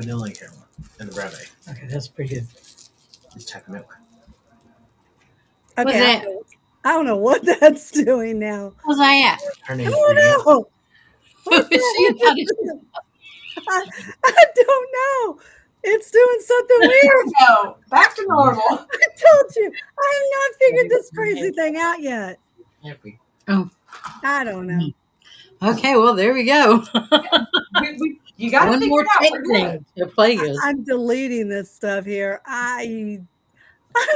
vanilla caramel and the brown egg. Okay, that's pretty good. Just type milk. What's Okay, that? I don't know what that's doing now. What's that? Her I name's don't Brienne. know. What Who is she? the heck is this? I don't know. It's doing something weird. No, back to normal. I told you. I have not figured this crazy thing out yet. Happy. Oh, I don't know. okay. Well, there we go. You got to One figure more it out. tape We're thing to play us. I'm deleting this stuff here. I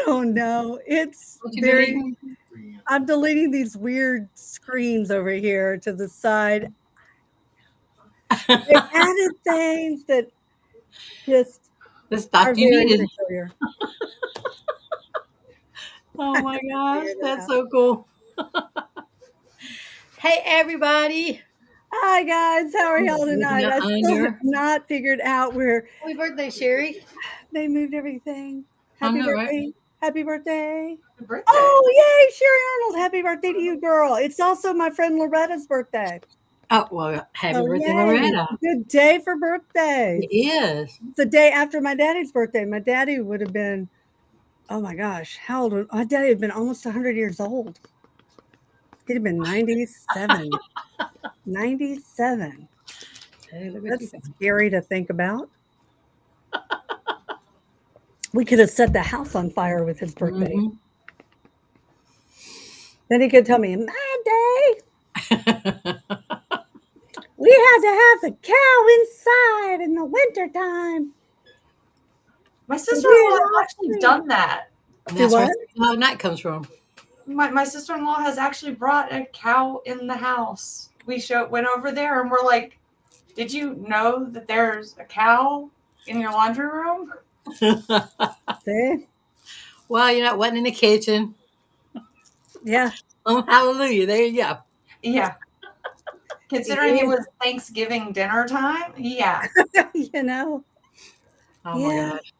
don't know. It's What you very. deleting? Brienne. I'm deleting these weird screens over here to the side. They added things that just This are thought you very needed. peculiar. Oh my gosh, Figured it that's out. so cool. Hey, everybody. Hi guys, how are y'all tonight? I still have Under. not figured out where Happy birthday, Sherry. they moved everything. I Happy know, right? birthday. Happy birthday. Happy birthday. Oh, yay, Sherry Arnold. Happy birthday to you, girl. It's also my friend Loretta's birthday. Oh, well, happy Oh, birthday, yay. Loretta. Good day for birthdays. It is. It's the day after my daddy's birthday. My daddy would have been, oh my gosh, how old? My daddy had been almost 100 years old. He'd have been 97. 97. Hey, look at That's you. scary to think about. We could have set the house on fire with his birthday. Mhm. Then he could tell me, my day, we had to have the cow inside in the wintertime. My sister-in-law has actually done that. That's what? where how night comes from. My sister-in-law has actually brought a cow in the house. We went over there and we're like, did you know that there's a cow in your laundry room? See? Well, you're not wetting in the kitchen. Yeah. Oh, hallelujah. There you go. Yeah. Considering it was Thanksgiving dinner time, yeah. You know. Oh, Yeah. my gosh.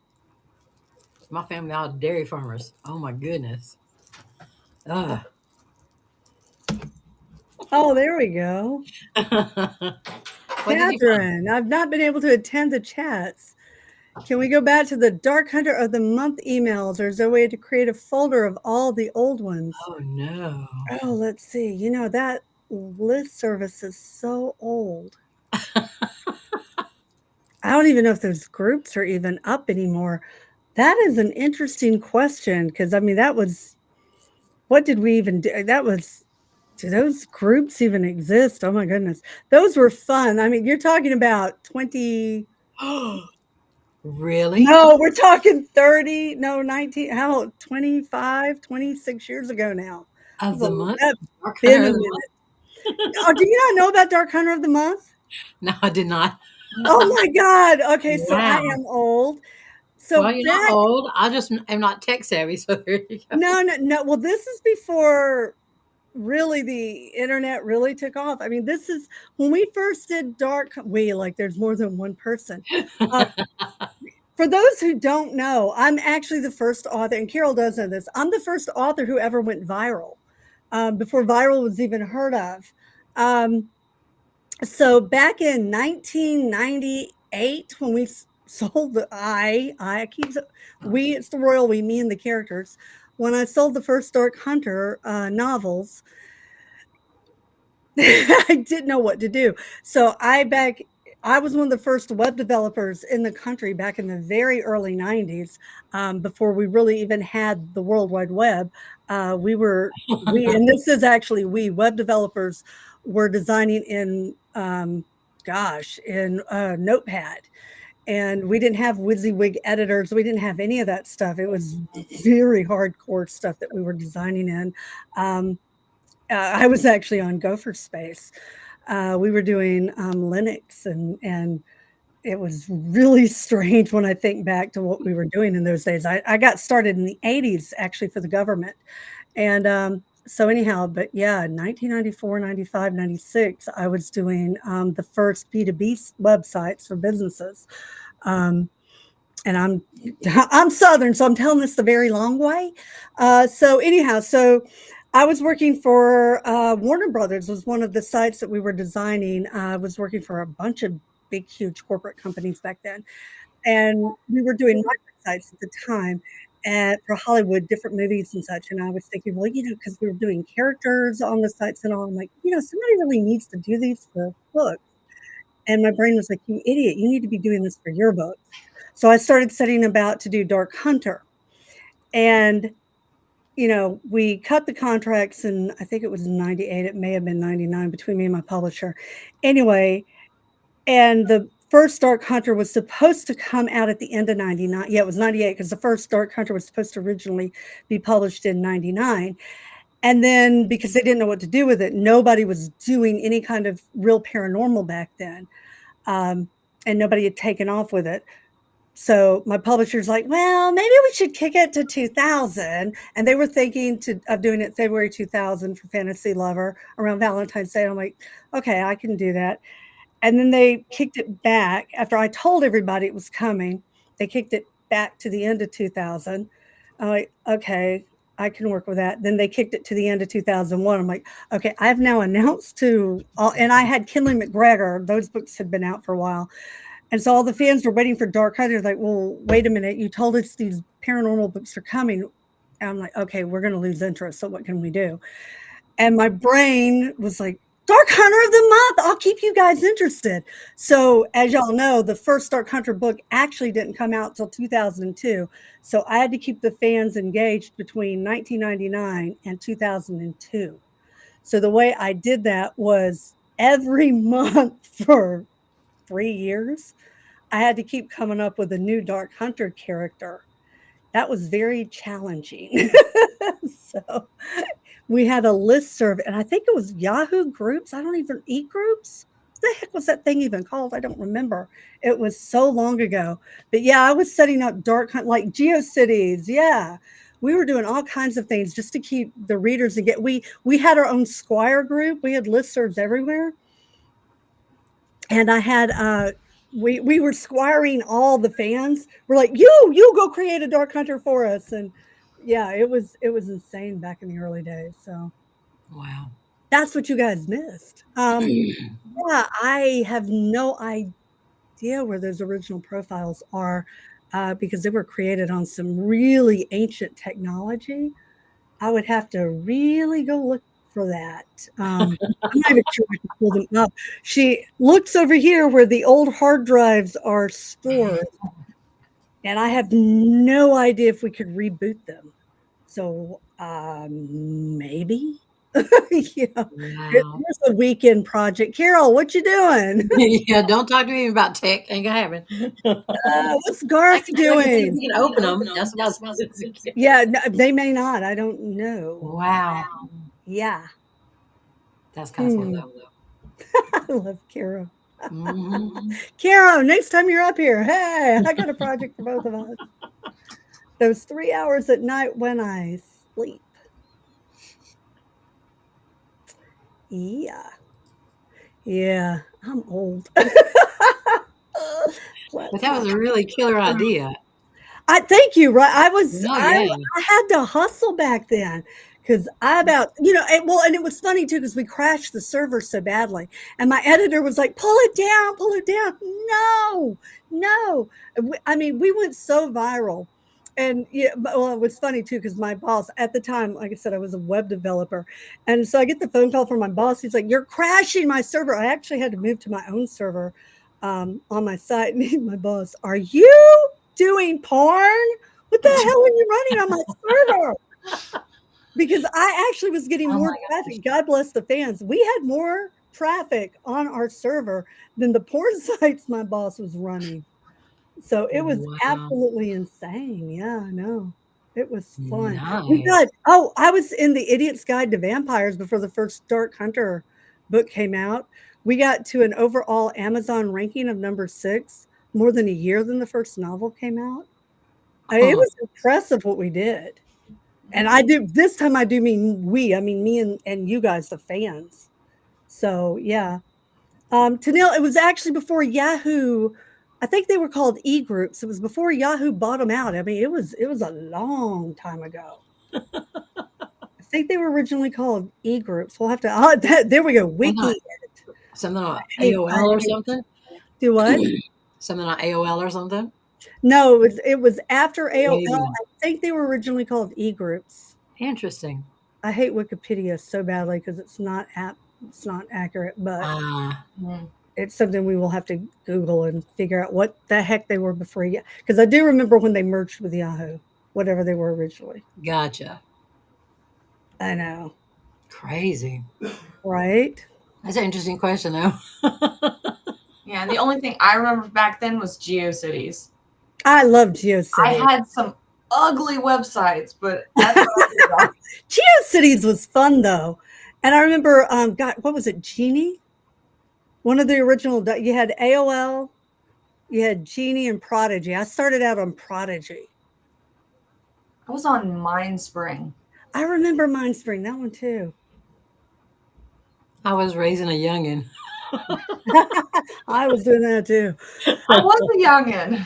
My family all dairy farmers. Oh, my goodness. Ugh. Oh, there we go. What did you find? Catherine, I've not been able to attend the chats. Can we go back to the Dark Hunter of the Month emails, or is there a way to create a folder of all the old ones? Oh, no. Oh, let's see. You know, that list service is so old. I don't even know if those groups are even up anymore. That is an interesting question because, I mean, that was, what did we even do? That was, do those groups even exist? Oh my goodness. Those were fun. I mean, you're talking about 20. Really? No, we're talking 30, no, 19, how, 25, 26 years ago now. Of the month? That's Dark been Hunter a of the minute. Oh, do you not know about Dark Hunter of the Month? No, I did not. Oh my God. Okay, so I Wow. am old. So Well, you're not old. I just am not tech savvy, so there you go. no. Well, this is before really the internet really took off. I mean, this is when we first did like there's more than one person. For those who don't know, I'm actually the first author, and Carol does know this. I'm the first author who ever went viral before viral was even heard of. So back in 1998, when we sold it's the royal we, me and the characters. When I sold the first Dark Hunter novels, I didn't know what to do. So I was one of the first web developers in the country back in the very early 90s, before we really even had the World Wide Web. And this is actually web developers were designing in, in Notepad. And we didn't have WYSIWYG editors. We didn't have any of that stuff. It was very hardcore stuff that we were designing in. I was actually on Gopher Space. We were doing Linux, and it was really strange when I think back to what we were doing in those days. I got started in the 80s actually for the government. And so anyhow, but yeah, 1994, 95, 96, I was doing the first B2B websites for businesses. And I'm Southern, so I'm telling this the very long way. So I was working for Warner Brothers was one of the sites that we were designing. I was working for a bunch of big, huge corporate companies back then. And we were doing microsites at the time for Hollywood, different movies and such. And I was thinking, well, because we were doing characters on the sites and all, I'm like, somebody really needs to do these for books. And my brain was like, you idiot, you need to be doing this for your books. So I started setting about to do Dark Hunter. And we cut the contracts, and I think it was 98. It may have been 99 between me and my publisher. Anyway, and the first Dark Hunter was supposed to come out at the end of 99. Yeah, it was 98 because the first Dark Hunter was supposed to originally be published in 99. And then because they didn't know what to do with it, nobody was doing any kind of real paranormal back then. And nobody had taken off with it. So my publisher's like, well, maybe we should kick it to 2000. And they were thinking of doing it February 2000 for Fantasy Lover around Valentine's Day. And I'm like, okay, I can do that. And then they kicked it back after I told everybody it was coming. They kicked it back to the end of 2000. I'm like, okay, I can work with that. Then they kicked it to the end of 2001. I'm like, okay, I've now announced to all, and I had Kinley McGregor. Those books had been out for a while. And so all the fans were waiting for Dark Hunter. Like, well, wait a minute. You told us these paranormal books are coming. And I'm like, okay, we're going to lose interest. So what can we do? And my brain was like, Dark Hunter of the Month. I'll keep you guys interested. So as y'all know, the first Dark Hunter book actually didn't come out till 2002. So I had to keep the fans engaged between 1999 and 2002. So the way I did that was every month for 3 years, I had to keep coming up with a new Dark Hunter character. That was very challenging. So we had a listserv, and I think it was Yahoo Groups. I don't even e-groups. What the heck was that thing even called? I don't remember. It was so long ago. But yeah, I was setting up Dark Hunt, like GeoCities. Yeah. We were doing all kinds of things just to keep the readers and we had our own Squire group. We had listservs everywhere. And I had we were squiring all the fans. We're like, you go create a Dark Hunter for us. And yeah, it was insane back in the early days. So Wow. that's what you guys missed. Yeah, I have no idea where those original profiles are because they were created on some really ancient technology. I would have to really go look for that. I'm not even sure I can pull them up. She looks over here where the old hard drives are stored, and I have no idea if we could reboot them. So maybe. Yeah, Wow. here's a weekend project. Carol, what you doing? Yeah, don't talk to me about tech. Ain't gonna happen. What's Garth doing? We can open them. That's what I was supposed to do. Yeah, no, they may not. I don't know. Wow. Yeah, That's kind of slow, I love Carol. though. Carol, next time you're up here, hey, I got a project for both of us. Those 3 hours at night when I sleep. Yeah. Yeah, I'm old. But that was a really killer idea. I thank you. Right, I was. Oh, I yeah. had to hustle back then because I about and it was funny too because we crashed the server so badly, and my editor was like, pull it down, pull it down. No. I mean, we went so viral. And yeah, well, it was funny too because my boss at the time, like I said, I was a web developer, and so I get the phone call from my boss. He's like, "You're crashing my server." I actually had to move to my own server on my site. And my boss, "Are you doing porn? What the hell are you running on my server?" Because I actually was getting more traffic. God bless the fans. We had more traffic on our server than the porn sites my boss was running. So it was absolutely insane. Yeah, I know. It was fun. We Nice. got I was in the Idiot's Guide to Vampires before the first Dark Hunter book came out. We got to an overall Amazon ranking of number 6 more than a year than the first novel came out. It was impressive what we did. And this time I do mean we, I mean me and you guys, the fans. So yeah. Tanil, it was actually before Yahoo. I think they were called e-groups. It was before Yahoo bought them out. I mean, it was a long time ago. I think they were originally called e-groups. We'll have to. There we go. Wiki. Something like AOL or something. Do what? Something on AOL or something? No, it was after AOL. Way. I think they were originally called e-groups. Interesting. I hate Wikipedia so badly because it's not accurate, but Ah, Mhm. it's something we will have to Google and figure out what the heck they were before. Yeah, because I do remember when they merged with Yahoo, whatever they were originally. gotcha. I know, Crazy. right? That's an interesting question, though. Yeah, the only thing I remember back then was GeoCities. I love I GeoCities. had some ugly websites, but that's what I did on. GeoCities was fun though, and I remember, God, what was it? Genie, one of the original. You had AOL, you had Genie and Prodigy. I started out on Prodigy. I was on Mindspring. I remember Mindspring, that one too. I was raising a youngin. I was doing that too. I was a youngin.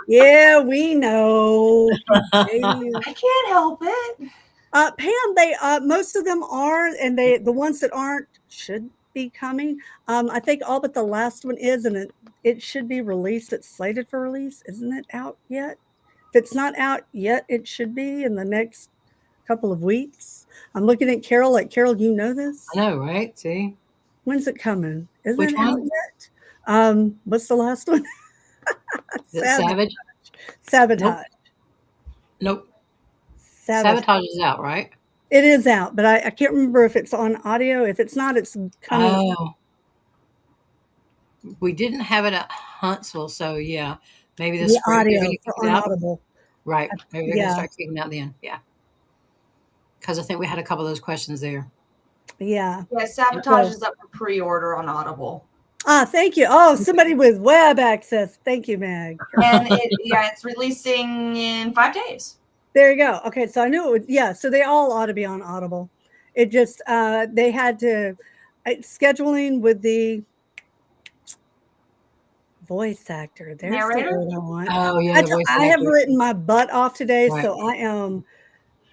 Yeah, we know. They- I can't help it. Pam, they most of them are, and the ones that aren't should be coming. I think all but the last one is, and it should be released. It's slated for release. Isn't it out yet? If it's not out yet, it should be in the next couple of weeks. I'm looking at Carol. Like Carol, you know I this? know, right? See? When's it coming? Isn't Which it out one? yet? What's the last one? Is it Sabotage. Savage? Nope. Sabotage. Nope. Sabotage. Sabotage is out, right? It is out, but I can't remember if it's on audio. If it's not, it's coming. Oh, we didn't have it at Huntsville, so yeah. Maybe this The spring they're audio going to kick for it on out. Audible. Right. Maybe they're going to Yeah, start kicking out then. Yeah. Because I think we had a couple of those questions there. yeah. Yeah, Sabotage So, is up for pre-order on Audible. thank you. Oh, somebody with web access. Thank you, Meg. And it's releasing in 5 days. There you go. Okay, so I knew it would. Yeah, so they all ought to be on Audible. It just they had to scheduling with the voice actor. There's the Narrator? word I want. Oh, yeah, the voice I have actor. written my butt off today, Right. so I am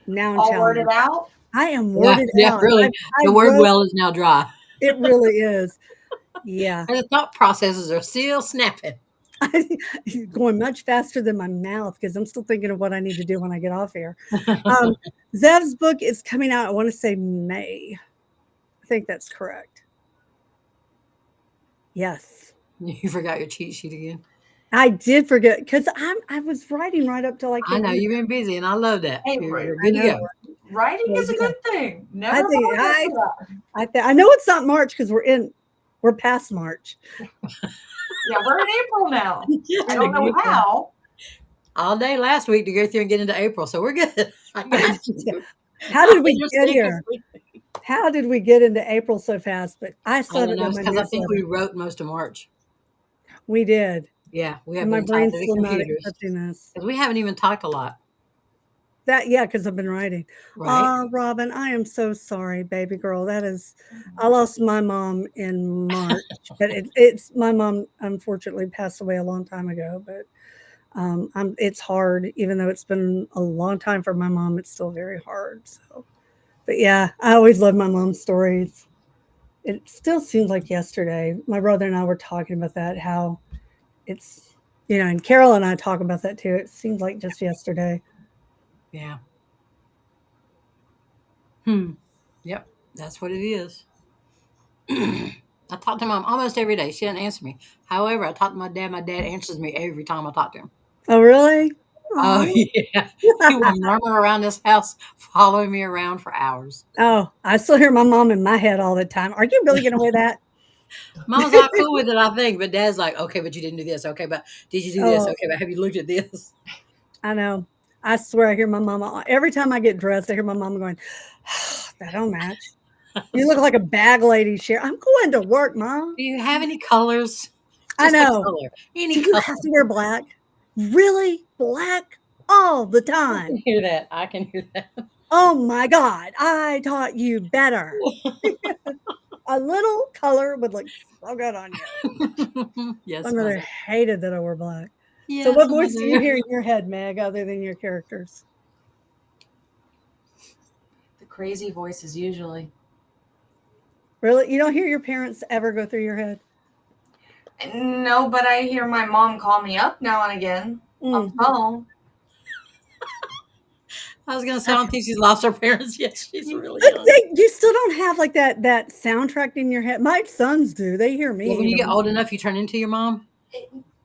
now All challenged. worded out? I am Yeah, worded yeah, out. really. I The word wrote. well is now dry. It really is. Yeah. And the thought processes are still snapping. Going much faster than my mouth because I'm still thinking of what I need to do when I get off here. Zev's book is coming out, I want to say May. I think that's correct. Yes. You forgot your cheat sheet again. I did forget because I was writing right up till I I can't know read. you've been busy, and I love that. Hey, You're I good to know. go. Writing So, is a yeah. good thing. I Never think apologize for that. I know it's not March because we're past March. Yeah, we're in April now. I don't know Good. how. All day last week to go through and get into April, so we're good. I got you. How did we I get understand here? completely. How did we get into April so fast? But I I saw don't it know. in It's my because I think we newsletter. wrote most of March. We did. Yeah, we have And my been tied brain's to the still not computers accepting this. because we haven't even talked a lot, Yeah, because I've been writing. right? Robin, I am so sorry, baby girl. I lost my mom in March, but it's my mom unfortunately passed away a long time ago. But it's hard, even though it's been a long time for my mom. It's still very hard. So, but yeah, I always love my mom's stories. It still seems like yesterday. My brother and I were talking about that. How it's and Carol and I talk about that too. It seems like just yesterday. Yeah. Yep. That's what it is. I talk to mom almost every day. She doesn't answer me. However, I talk to my dad. My dad answers me every time I talk to him. Oh, really? Oh, Oh. yeah. He will murmur around this house, following me around for hours. Oh, I still hear my mom in my head all the time. Are you really going to wear that? Mom's not cool with it, I think, but dad's like, okay, but you didn't do this. Okay, but did you do this? Oh, Okay, but have you looked at this? I know. I swear I hear my mama every time I get dressed. I hear my mom going, "That don't match. You look like a bag lady, Cher. I'm going to work, Mom." Do you have any colors? I Just a know. color. Do Any you color. have to wear black? Really? Black all the I time? can hear that. I can hear that. Oh my God! I taught you better. A little color would look so good on you. Yes, My mother mother. hated that I wore black. So, Yes, what voice do you mother. hear in your head, Meg, other than your characters? The crazy voices usually. Really? You don't hear your parents ever go through your head? No, but I hear my mom call me up now and again on the phone. I was gonna say I don't think she's lost her parents yet. She's really But young. you still don't have like that soundtrack in your head. My sons do. They hear me. Well, when you get old enough, you turn into your mom.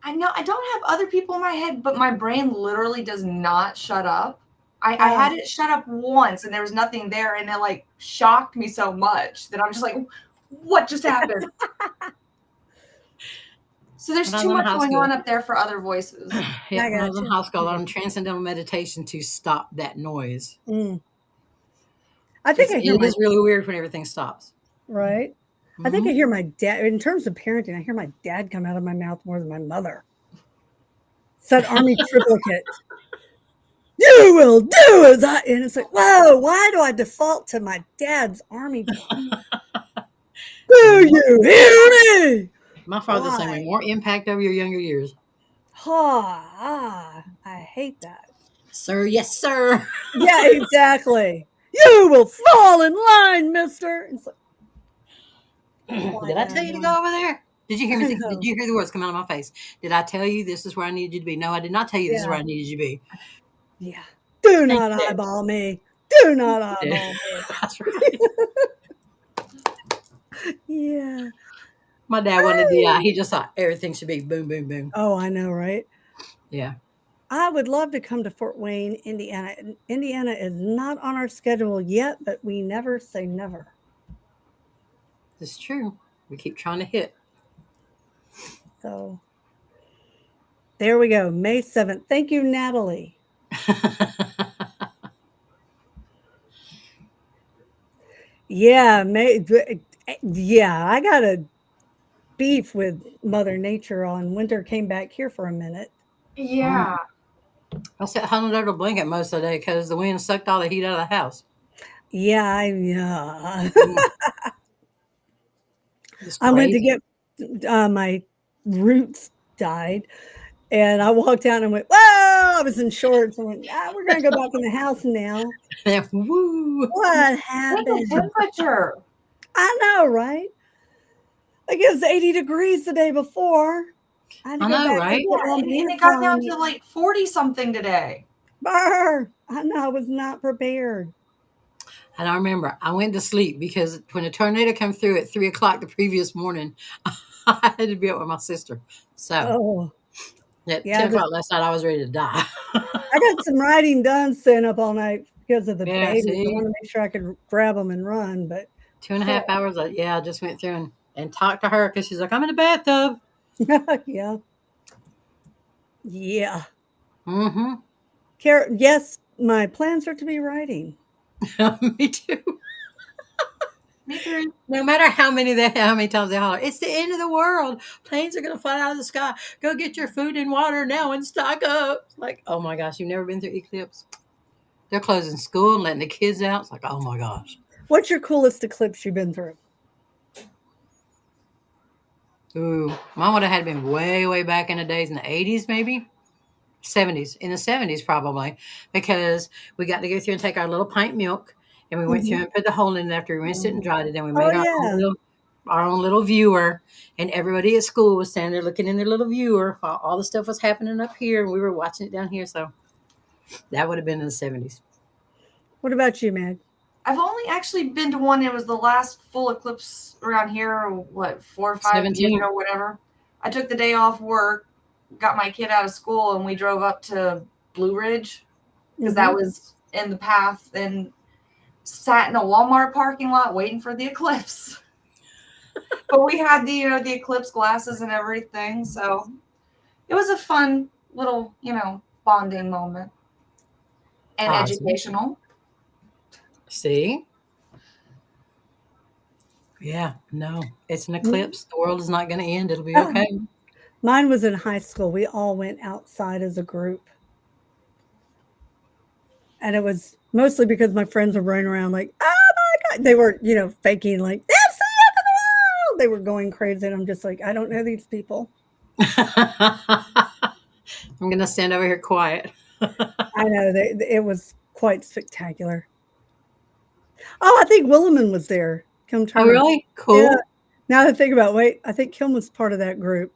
I know I don't have other people in my head, but my brain literally does not shut up. I Oh. had it shut up once and there was nothing there, and it like shocked me so much that I'm just like, what just happened? So there's When I was too in much high going school. on up there for other voices. Yeah, I when I was in gotcha. high school, I learned transcendental meditation to stop that noise. Mm. I think I hear It my is really weird when everything stops. right. I think I hear my dad. In terms of parenting, I hear my dad come out of my mouth more than my mother. It's that army triplicate. You will do as I. And it's like, whoa! Why do I default to my dad's army? Do you hear me? My father's the same way. Why? More impact over your younger years. I hate that. Sir, yes, sir. Yeah, exactly. You will fall in line, mister. It's like, Did I tell you to go over there? Did you hear me? I Did know. you hear the words come out of my face? Did I tell you this is where I needed you to be? No, I did not tell you this is Yeah. where I needed you to be. Yeah. Do Thank not you, Dad. eyeball me. Do not Yeah, eyeball me. that's right. Yeah. My dad wanted the he just thought everything should be boom, boom, boom. Oh, I know, right? Yeah. I would love to come to Fort Wayne, Indiana. Indiana is not on our schedule yet, but we never say never. It's true. We keep trying to hit. So there we go. May 7th. Thank you, Natalie. Yeah, yeah, I got a beef with Mother Nature on winter came back here for a minute. Yeah. I sat huddled under a blanket most of the day because the wind sucked all the heat out of the house. Yeah. It's I went to crazy. get my roots dyed, and I walked out and went, "Whoa!" I was in shorts. I went, "We're gonna go back in the house now." Woo! What Look at the happened? temperature. I know, right? Like it was 80 degrees the day before. I had to I go know, back and right? put Yeah, on and it pants got down on. to like 40 something today. Brr. I know I was not prepared. And I remember I went to sleep because when a tornado came through at 3 o'clock the previous morning, I had to be up with my sister. So Oh, at yeah. 10 o'clock last night, I was ready to die. I got some writing done, staying up all night because of the Yeah, babies. I see, want to make sure I could grab them and run, but 2.5 hours. Yeah, I just went through and talked to her because she's like, I'm in the bathtub. yeah, yeah. Mm-hmm. Yes, my plans are to be writing. Me too. Me too. No matter how many times they holler, it's the end of the world. Planes are gonna fly out of the sky. Go get your food and water now and stock up. It's like, oh my gosh, you've never been through eclipse. They're closing school and letting the kids out. It's like, oh my gosh. What's your coolest eclipse you've been through? Ooh, mine would have had to been way, way back in the days in the 80s, maybe 70s, in the 70s probably, because we got to go through and take our little pint milk, and we went through Mhm. and put the hole in it after we rinsed it and dried it. Then we Oh made yeah. our own little viewer, and everybody at school was standing there looking in their little viewer while all the stuff was happening up here, and we were watching it down here. So that would have been in the 70s. What about you, Meg? I've only actually been to one. It was the last full eclipse around here, what, 4 or 5 years 17. ago, whatever. I took the day off work, got my kid out of school, and we drove up to Blue Ridge because that Mhm. was in the path, and sat in a Walmart parking lot waiting for the eclipse. But we had the eclipse glasses and everything, so it was a fun little bonding moment and Awesome. educational. See? Yeah, no, it's an Mm. eclipse. The world is not going to end. It'll be Ah, okay. Mine was in high school. We all went outside as a group. And it was mostly because my friends were running around like, "Oh my God." They were, faking like, "That's the end of the world." They were going crazy. And I'm just like, I don't know these people. I'm going to stand over here quiet. I know it was quite spectacular. Oh, I think Williman was there. Kim Oh, Turner. really? Yeah. Cool. Now that I think about it, wait, I think Kim was part of that group.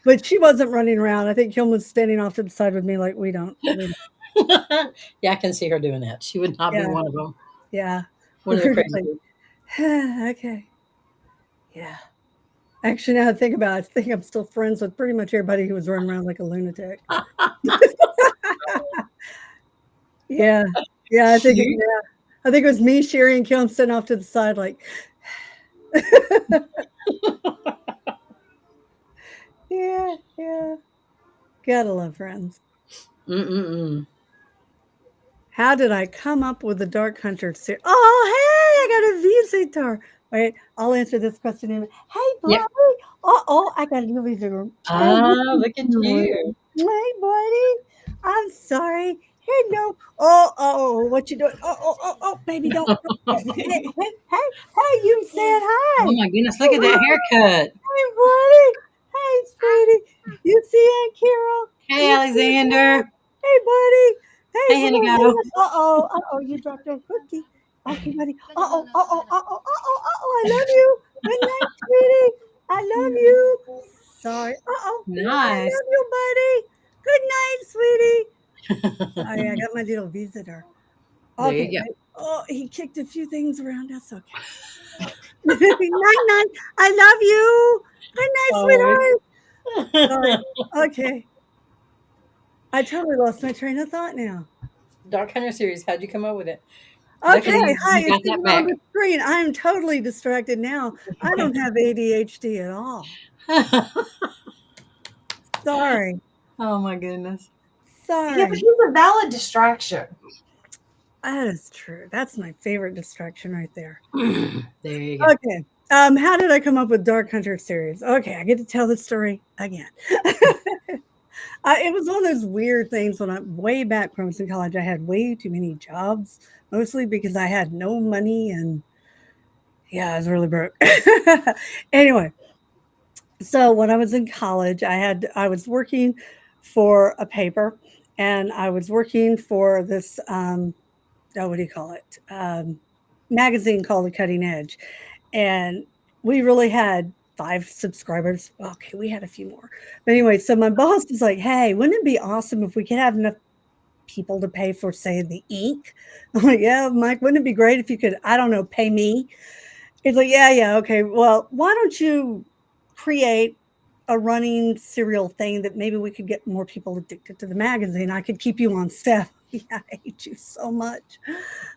But she wasn't running around. I think Kim was standing off to the side with me, like we don't. Yeah, I can see her doing that. She would not be Yeah, one of them. yeah. One of the We're just crazy like, people. okay, yeah. Actually, now I think about it, I think I'm still friends with pretty much everybody who was running around like a lunatic. Yeah, yeah. Cute. I think it was me, Sherry, and Kim sitting off to the side, like, yeah, yeah. Gotta love friends. Mm-mm-mm. How did I come up with the Dark Hunter series? Oh, hey, I got a visitor. Wait, I'll answer this question in a minute. Hey, Yep. buddy. Oh, I got a new visitor. Hey, Ah, what you look at doing? you. Hey, buddy. I'm sorry. Hey, no. What you doing? Baby, don't. Hey, you said hi. Oh my goodness, look at that Hey, haircut. buddy. Hey, sweetie. You see Aunt Carol? Hey, You see Dad? Alexander. Hey, buddy. Hey, Hey, buddy. Inigo. You dropped your cookie. Okay, buddy. I love you. Good night, sweetie. I love you. Sorry. No, I Nice. love you, buddy. Good night, sweetie. Sorry, I got my little visitor. There Okay. you go. He kicked a few things around. That's okay. Night, night. I love you. Good night, Oh. sweetheart. Sorry. Okay. I totally lost my train of thought now. Dark Hunter series. How'd you come up with it? Okay, Luckily, hi, you it's got that sitting on back. the screen. I am totally distracted now. I don't have ADHD at all. Sorry. Oh my goodness. Yeah, but Sorry. he's a valid distraction. That is true. That's my favorite distraction right there. There you go. Okay. How did I come up with Dark Hunter series? Okay, I get to tell the story again. It was one of those weird things when I way back when I was in college. I had way too many jobs, mostly because I had no money and yeah, I was really broke. Anyway, so when I was in college, I was working for a paper, and I was working for this what do you call it? Magazine called The Cutting Edge, and we really had 5 subscribers. Okay, we had a few more, but anyway, so my boss was like, "Hey, wouldn't it be awesome if we could have enough people to pay for, say, the ink?" I'm like, "Yeah, Mike, wouldn't it be great if you could, I don't know, pay me?" He's like, yeah, okay. Well, why don't you create a running serial thing that maybe we could get more people addicted to the magazine? I could keep you on staff. Yeah, I hate you so much.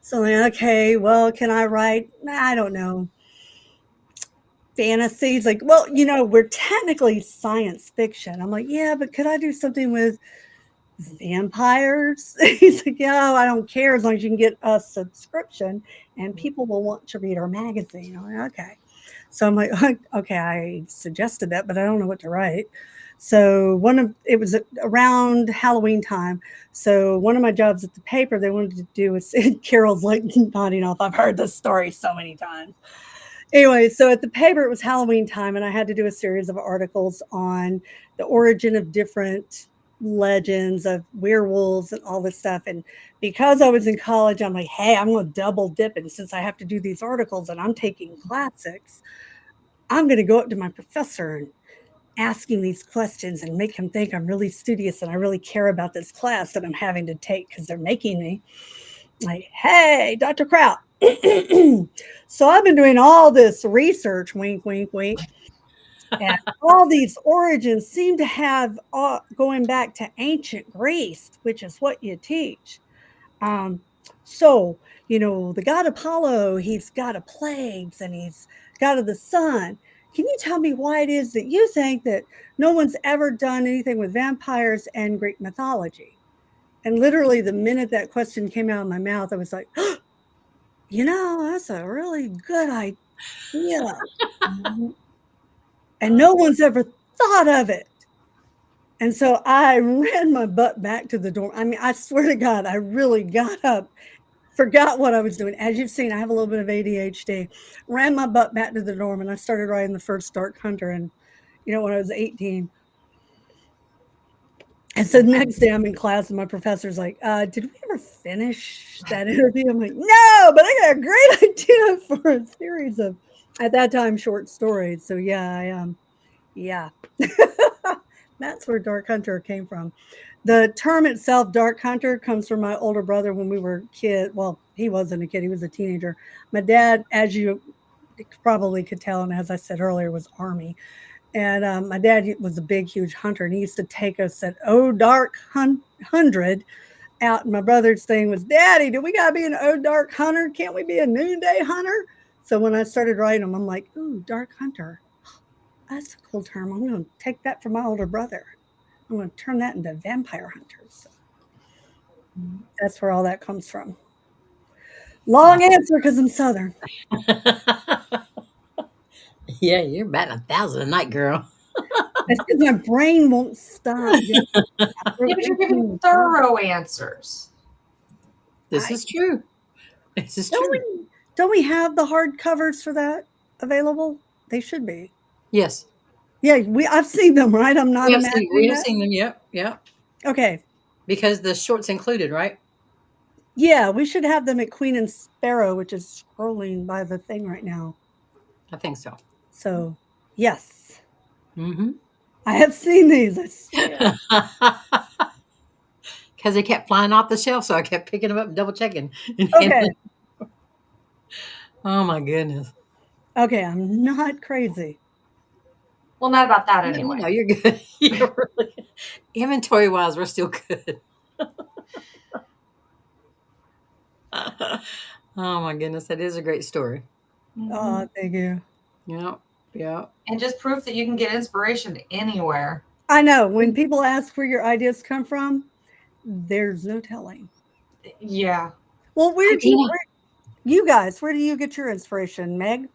So I'm like, okay, well, can I write? I don't know. Fantasies, like, well, we're technically science fiction. I'm like, yeah, but could I do something with vampires? He's like, yeah, I don't care as long as you can get a subscription and people will want to read our magazine. I'm like, okay. So I'm like, okay, I suggested that, but I don't know what to write. So it was around Halloween time. So one of my jobs at the paper, they wanted to do was Carol's like nodding off. I've heard this story so many times. Anyway, so at the paper, it was Halloween time, and I had to do a series of articles on the origin of different legends of werewolves and all this stuff. And because I was in college, I'm like, hey, I'm going to double dip. And since I have to do these articles and I'm taking classics, I'm going to go up to my professor and ask him these questions and make him think I'm really studious and I really care about this class that I'm having to take because they're making me. Like, hey, Dr. Kraut. So I've been doing all this research, wink, wink, wink. And all these origins seem to have going back to ancient Greece, which is what you teach. Um, so, the god Apollo, he's god of plagues and he's god of the sun. Can you tell me why it is that you think that no one's ever done anything with vampires and Greek mythology? And literally, the minute that question came out of my mouth, I was like, that's a really good idea. And no one's ever thought of it. And so I ran my butt back to the dorm. I mean, I swear to God, I really got up, forgot what I was doing. As you've seen, I have a little bit of ADHD. Ran my butt back to the dorm, and I started writing the first Dark Hunter. And when I was 18. And so the next day I'm in class and my professor's like, did we ever finish that interview? I'm like, no, but I got a great idea for a series of, at that time, short stories. So yeah, I yeah. That's where Dark Hunter came from. The term itself, Dark Hunter, comes from my older brother when we were kid. Well, he wasn't a kid; he was a teenager. My dad, as you probably could tell, and as I said earlier, was Army. And my dad was a big, huge hunter, and he used to take us at Oh Dark 100 out. And my brother's thing was, Daddy, do we got to be an Oh Dark Hunter? Can't we be a Noonday Hunter? So when I started writing them, I'm like, ooh, Dark Hunter. That's a cool term. I'm going to take that from my older brother. I'm going to turn that into Vampire Hunters. So that's where all that comes from. Long answer because I'm Southern. Yeah, you're batting 1,000 a night, girl. That's because my brain won't stop. Yeah, but you're giving thorough answers. This is true. This is Don't true. don't we have the hard covers for that available? They should be. Yes. Yeah, I've seen them, right? I'm not We imagining have that. seen them. Yep. Yep. Okay. Because the shorts included, right? Yeah, we should have them at Queen and Sparrow, which is scrolling by the thing right now. I think so. So, yes. Mm-hmm. I have seen these, I swear. Because they kept flying off the shelf, so I kept picking them up and double checking. Okay. Oh my goodness. Okay, I'm not crazy. Well, not about that No, anyway. no, you're good. You're really, inventory wise, we're still good. Oh my goodness, that is a great story. Oh, thank you. Yep. Yep. And just proof that you can get inspiration anywhere. I know. When people ask where your ideas come from, there's no telling. Yeah. Well, you guys, where do you get your inspiration, Meg?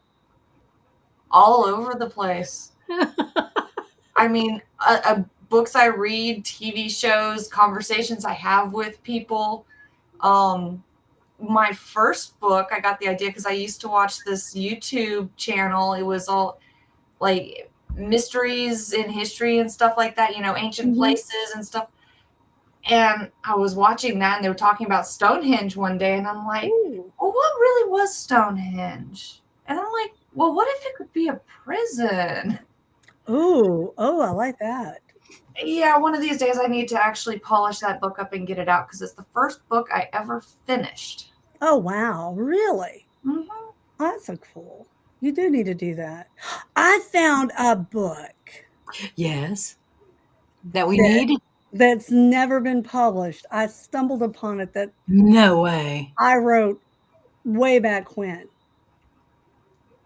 All over the place. I mean, books I read, TV shows, conversations I have with people. My first book, I got the idea because I used to watch this YouTube channel. It was all like mysteries in history and stuff like that, ancient places and stuff. And I was watching that and they were talking about Stonehenge one day. And I'm like, well, what really was Stonehenge? And I'm like, well, what if it could be a prison? Oh, I like that. Yeah, one of these days I need to actually polish that book up and get it out because it's the first book I ever finished. Oh, wow. Really? Mm-hmm. Oh, that's so cool. You do need to do that. I found a book. Yes. That we need? That's never been published. I stumbled upon it that No way. I wrote way back when.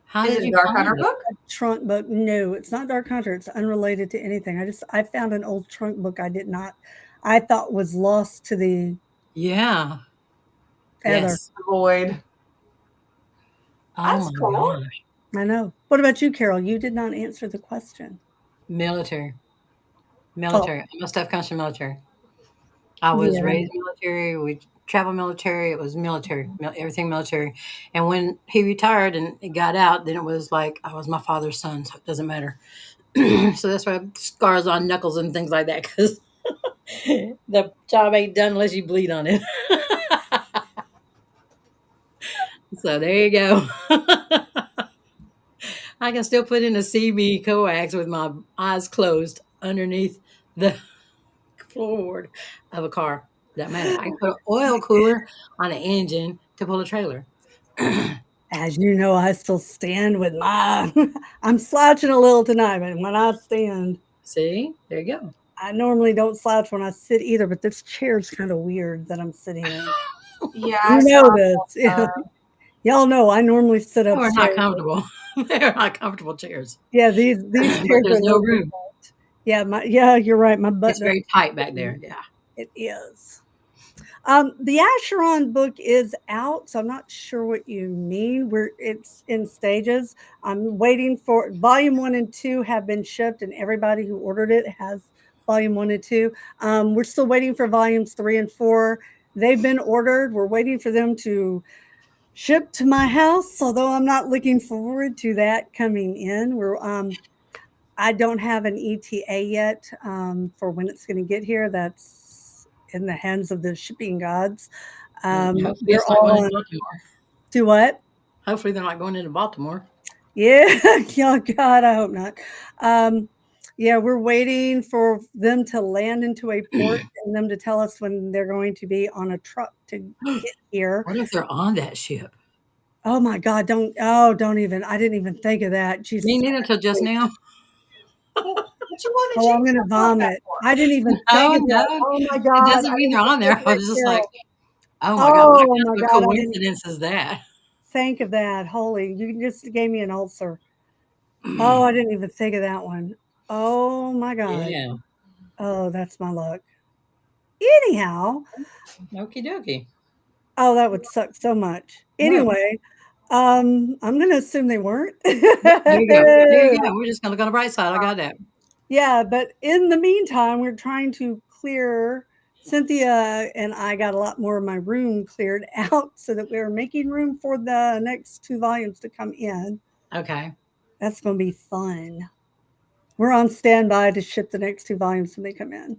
How Is did it you a Dark find Hunter it? book? A trunk book. No, it's not Dark Hunter. It's unrelated to anything. I found an old trunk book I thought was lost to the Yeah. ether. Yes. Void. Oh That's my cool. gosh. I know. What about you, Carol? You did not answer the question. Military. Military. All my stuff comes from military. I was raised military. We travel military. It was military. Everything military. And when he retired and it got out, then it was like I was my father's son, so it doesn't matter. So that's why I have scars on knuckles and things like that because the job ain't done unless you bleed on it. So there you go. I can still put in a CB coax with my eyes closed underneath the floorboard of a car. Doesn't matter. I can put an oil cooler on an engine to pull a trailer. As you know, I still stand with my. I'm slouching a little tonight, but when I stand, See, there you go. I normally don't slouch when I sit either. But this chair's kind of weird that I'm sitting in. Yeah, You know this. Yeah. Y'all know I normally sit up. They are not comfortable. They are not comfortable chairs. Yeah, these chairs There's are no room. Yeah, you're right. My butt. It's very tight back there. Yeah. It is. The Acheron book is out, so I'm not sure what you mean. It's in stages. I'm waiting for volume 1 and 2 have been shipped, and everybody who ordered it has volume 1 and 2. We're still waiting for volumes 3 and 4. They've been ordered. We're waiting for them to ship to my house, although I'm not looking forward to that coming in. I don't have an ETA yet for when it's going to get here. That's in the hands of the shipping gods. Hopefully They're it's not all going on. to Baltimore. Do what? Hopefully they're not going into Baltimore. Yeah, oh God, I hope not. Yeah, we're waiting for them to land into a port and them to tell us when they're going to be on a truck to get here. What if they're on that ship? Oh my God, don't even. I didn't even think of that. Me Jesus. neither till just now. Well, what you want to Oh, I'm change gonna stuff like that vomit. for? I didn't even think No, of that. no, Oh my it God, doesn't I mean didn't they're even on there. think of I that, was just like, Carol. oh my God, what Oh kind my of a God, I didn't coincidence is that? think of that. Holy, you just gave me an ulcer. Oh, I didn't even think of that one. Oh my God. Yeah. Oh, that's my luck. Anyhow, Okie dokie. oh, that would suck so much. Right. Anyway, I'm gonna assume they weren't. Yep. There you go. There you go. We're just gonna look on the bright side. I got that. Yeah, but in the meantime, we're trying to clear. Cynthia and I got a lot more of my room cleared out so that we're making room for the next 2 volumes to come in. Okay. That's gonna be fun. We're on standby to ship the next 2 volumes when they come in.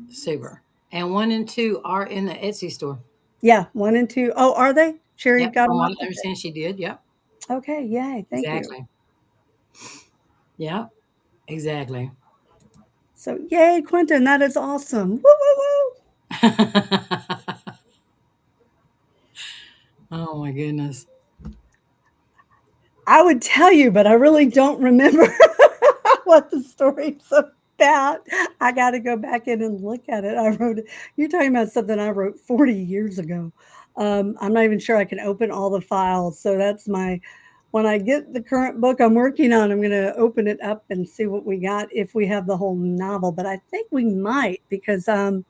Super. And 1 and 2 are in the Etsy store. Yeah, 1 and 2. Oh, are they? Sherry Yep. got From them what up? I understand, she did. Yep. Okay, yay, thank you. Exactly. Yep. Exactly. So, yay, Quentin, that is awesome. Woo, woo, woo. Oh my goodness. I would tell you, but I really don't remember what the story's about. I got to go back in and look at it. I wrote it. You're talking about something I wrote 40 years ago. I'm not even sure I can open all the files. So that's my, when I get the current book I'm working on, I'm going to open it up and see what we got if we have the whole novel. But I think we might because I've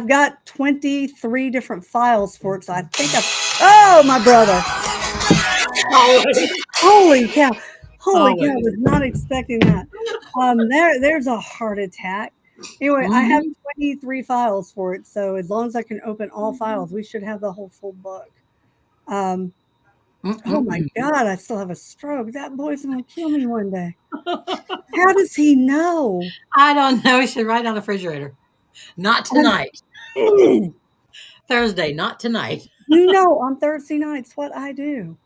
got 23 different files for it. So I think oh, my brother. Always. Holy cow. Holy cow, I Always. was not expecting that. There's a heart attack. Anyway, I have Mm-hmm. 23 files for it, so as long as I can open all files, we should have the whole full book. Um, oh my God, I still have a stroke. That boy's gonna kill me one day. How does he know? I don't know. We should write down the refrigerator. Not tonight. You Thursday, not tonight. know on Thursday nights what I do.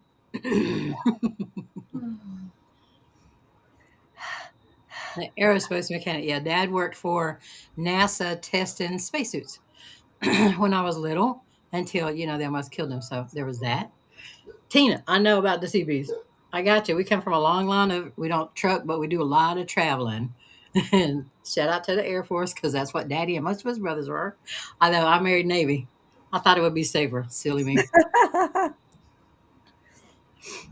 The aerospace mechanic. Yeah, Dad worked for NASA testing spacesuits when I was little until, they almost killed him. So there was that. Tina, I know about the CBs. I got you. We come from a long line of, we don't truck, but we do a lot of traveling. And shout out to the Air Force because that's what Daddy and most of his brothers were. Although I married Navy. I thought it would be safer. Silly me.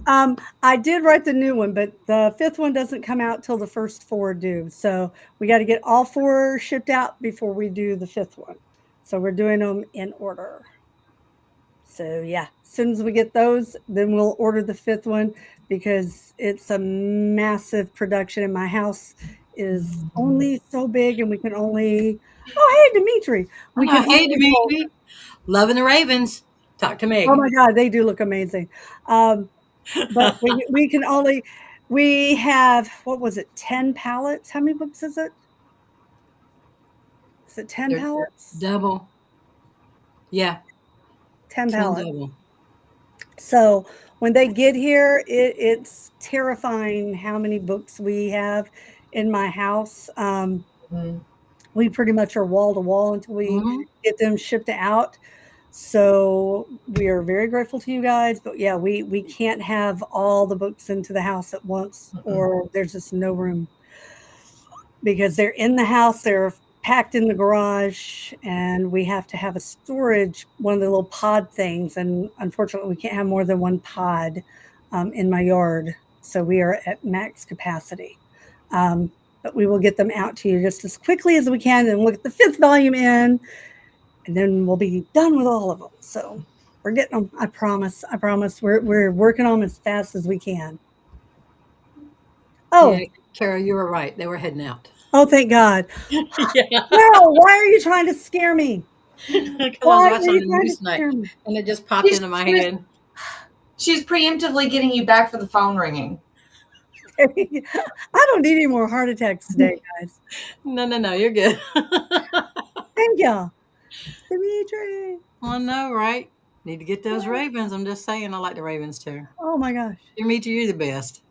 I did write the new one, but the 5th one doesn't come out till the first 4 do. So we got to get all 4 shipped out before we do the 5th one. So we're doing them in order. So yeah, as soon as we get those, then we'll order the 5th one because it's a massive production and my house is only so big and we can only, oh, hey, Dimitri, I we can know. Hey, only hold, Dimitri. Loving the Ravens. Talk to oh Meg. my God, they do look amazing. But we can only, we have, what was it, 10 pallets? How many books is it? Is it 10 They're pallets? double. Yeah, 10 10 pallets. double. So when they get here, it's terrifying how many books we have in my house. We pretty much are wall to wall until we Mm-hmm. get them shipped out. So we are very grateful to you guys, but yeah, we can't have all the books into the house at once, or there's just no room because they're in the house, they're packed in the garage, and we have to have a storage, one of the little pod things, and unfortunately, we can't have more than 1 pod in my yard, so we are at max capacity. But we will get them out to you just as quickly as we can, and we'll get the 5th volume in, and then we'll be done with all of them. So we're getting them. I promise. I promise. We're working on them as fast as we can. Yeah, Oh, Carol, you were right. They were heading out. oh, thank God. Yeah, Carol, why are you trying to scare me? because I was Why are watching on you the trying to news tonight, scare me? and it just popped She's, into my she's, head. she's preemptively getting you back for the phone ringing. I don't need any more heart attacks today, guys. No, you're good. Thank y'all. Dimitri. I know, right? Need to get those Ravens. I'm just saying, I like the Ravens too. Oh my gosh. You're the best.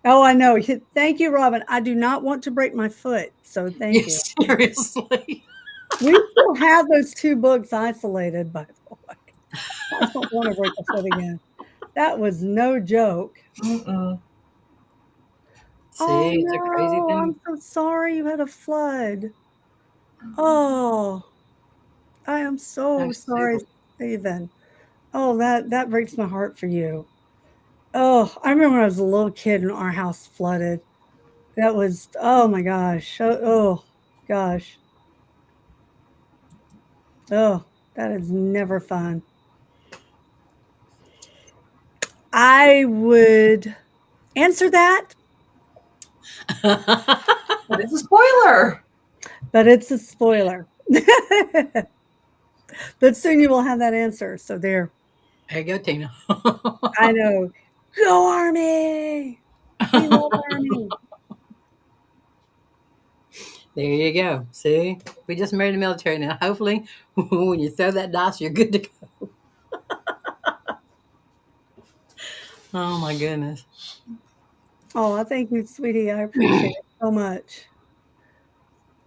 Oh, I know. Thank you, Robin. I do not want to break my foot, so thank you. Yes, seriously. We still have those 2 books isolated, by the way. I don't wanna break a foot again. That was no joke. Mm-mm. Oh, See, it's a crazy no, thing. I'm so sorry you had a flood. Oh, I am so That's super. sorry, Stephen. Oh, that breaks my heart for you. Oh, I remember when I was a little kid and our house flooded. That was oh my gosh. Oh gosh. Oh, that is never fun. I would answer that, But it's a spoiler. but it's a spoiler. But soon you will have that answer. So there. There you go, Tina. I know. Go Army. We love Army. There you go. See, we just married the military now. Hopefully, when you throw that dice, you're good to go. Oh my goodness. Oh, thank you, sweetie. I appreciate it so much.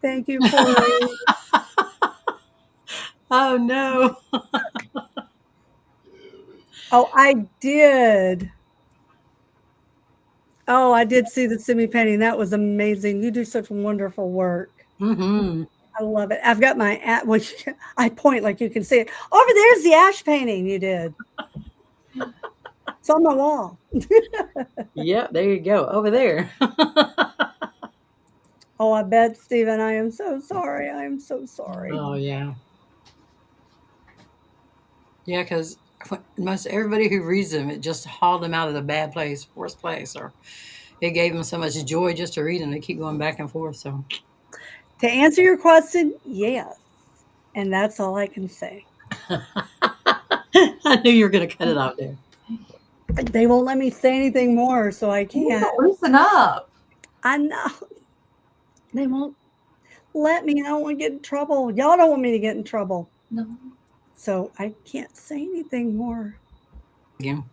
Thank you, Corey. Oh no. Oh, I did. Oh, I did see the semi painting. That was amazing. You do such wonderful work. Mm-hmm. I love it. I've got my well, I point like you can see it. Over there's the ash painting you did. It's on my wall. Yep, there you go. Over there. Oh, I bet, Stephen. I am so sorry. I am so sorry. Oh yeah. Yeah, because most everybody who reads them, it just hauled them out of the bad place, worst place, or it gave them so much joy just to read them. They keep going back and forth. So To answer your question, yes. And that's all I can say. I knew you were going to cut it off there. They won't let me say anything more, so I You need can't. to loosen up. I know. They won't let me. I don't want to get in trouble. Y'all don't want me to get in trouble. No. So I can't say anything more. Again.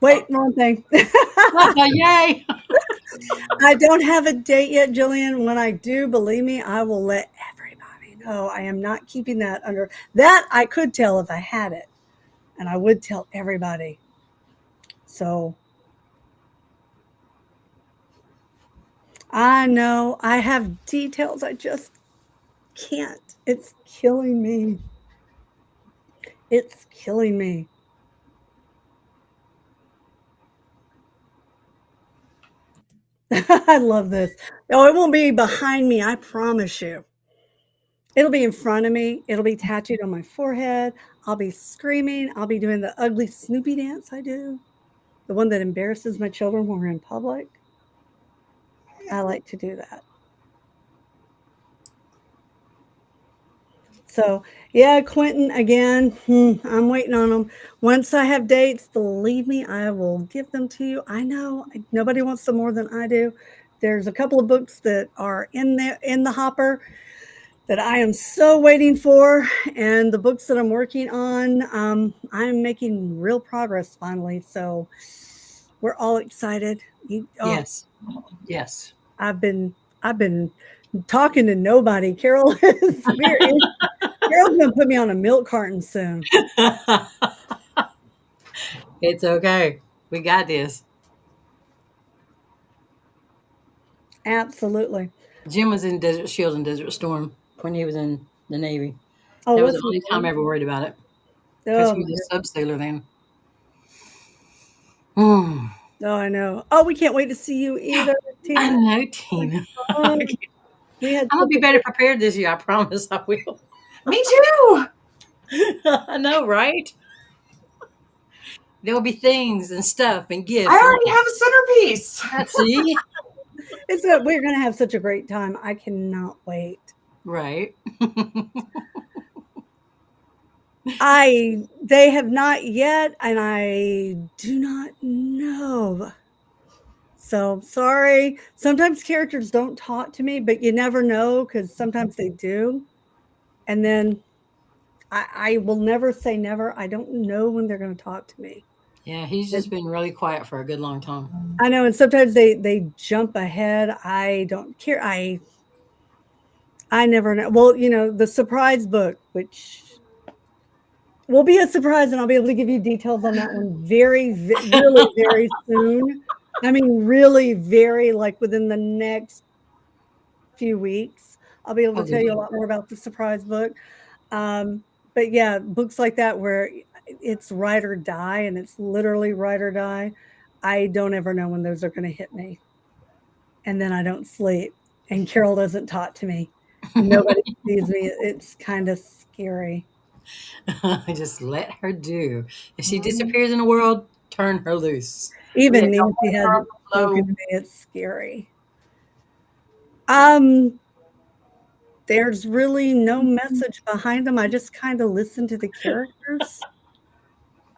Wait, wrong thing. Yay! I don't have a date yet, Jillian. When I do, believe me, I will let everybody know. I am not keeping that under that. I could tell if I had it, and I would tell everybody. So I know I have details. I just can't. It's killing me. It's killing me. I love this. Oh, it won't be behind me. I promise you. It'll be in front of me. It'll be tattooed on my forehead. I'll be screaming. I'll be doing the ugly Snoopy dance I do, the one that embarrasses my children when we're in public. I like to do that. So, yeah, Quentin, again, I'm waiting on them. Once I have dates, believe me, I will give them to you. I know nobody wants them more than I do. There's a couple of books that are in there in the hopper that I am so waiting for, and the books that I'm working on, I'm making real progress finally. So we're all excited. Yes. Yes. I've been talking to nobody. Carol is Carol's gonna put me on a milk carton soon. It's okay. We got this. Absolutely. Jim was in Desert Shield and Desert Storm when he was in the Navy. Oh, That was what's the only time I ever worried about it because oh he my was a sub sailor then. Mm. oh I know. Oh, we can't wait to see you either, I Tina. know, Tina. Oh, I'm we had gonna such be a better good prepared this year. I promise I will. Me too. I know, right? There will be things and stuff and I gifts and already have a centerpiece. see, we're gonna have such a great time. I cannot wait. right? They have not yet, and I do not know. So sorry. Sometimes characters don't talk to me, but you never know because sometimes they do. And then I will never say never. I don't know when they're going to talk to me. Yeah, he's just been really quiet for a good long time. I know, and sometimes they jump ahead. I don't care. I never know. Well, the surprise book, which will be a surprise, and I'll be able to give you details on that one really very soon. I mean, really very like within the next few weeks. I'll be able to Oh, tell good. you a lot more about the surprise book. Um, but yeah, books like that where it's ride or die, and it's literally ride or die. I don't ever know when those are going to hit me, and then I don't sleep. And Carol doesn't talk to me. Nobody sees me. It's kind of scary. Just let her do. If she Mhm. disappears in the world, turn her loose. Yeah, Even don't Nancy let her hasn't on the spoken flow. to me. It's scary. Um, there's really no message behind them. I just kind of listen to the characters.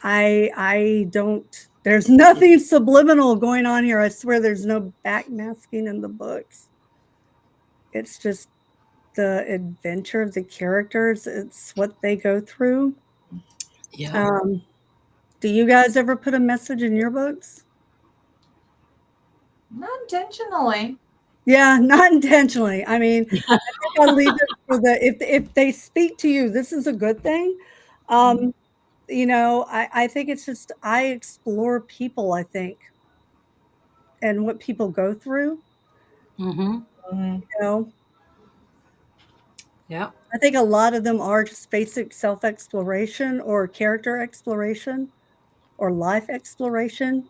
I don't there's nothing subliminal going on here. I swear there's no backmasking in the books. It's just the adventure of the characters. It's what they go through. Yeah. Um, do you guys ever put a message in your books? Not intentionally. Yeah, not intentionally. I mean, I think I leave it for the if they speak to you, this is a good thing. Mhm. Um, I think it's just I explore people, I think, and what people go through, Mm-hmm. Mhm. you know. Yeah. I think a lot of them are just basic self-exploration or character exploration or life exploration,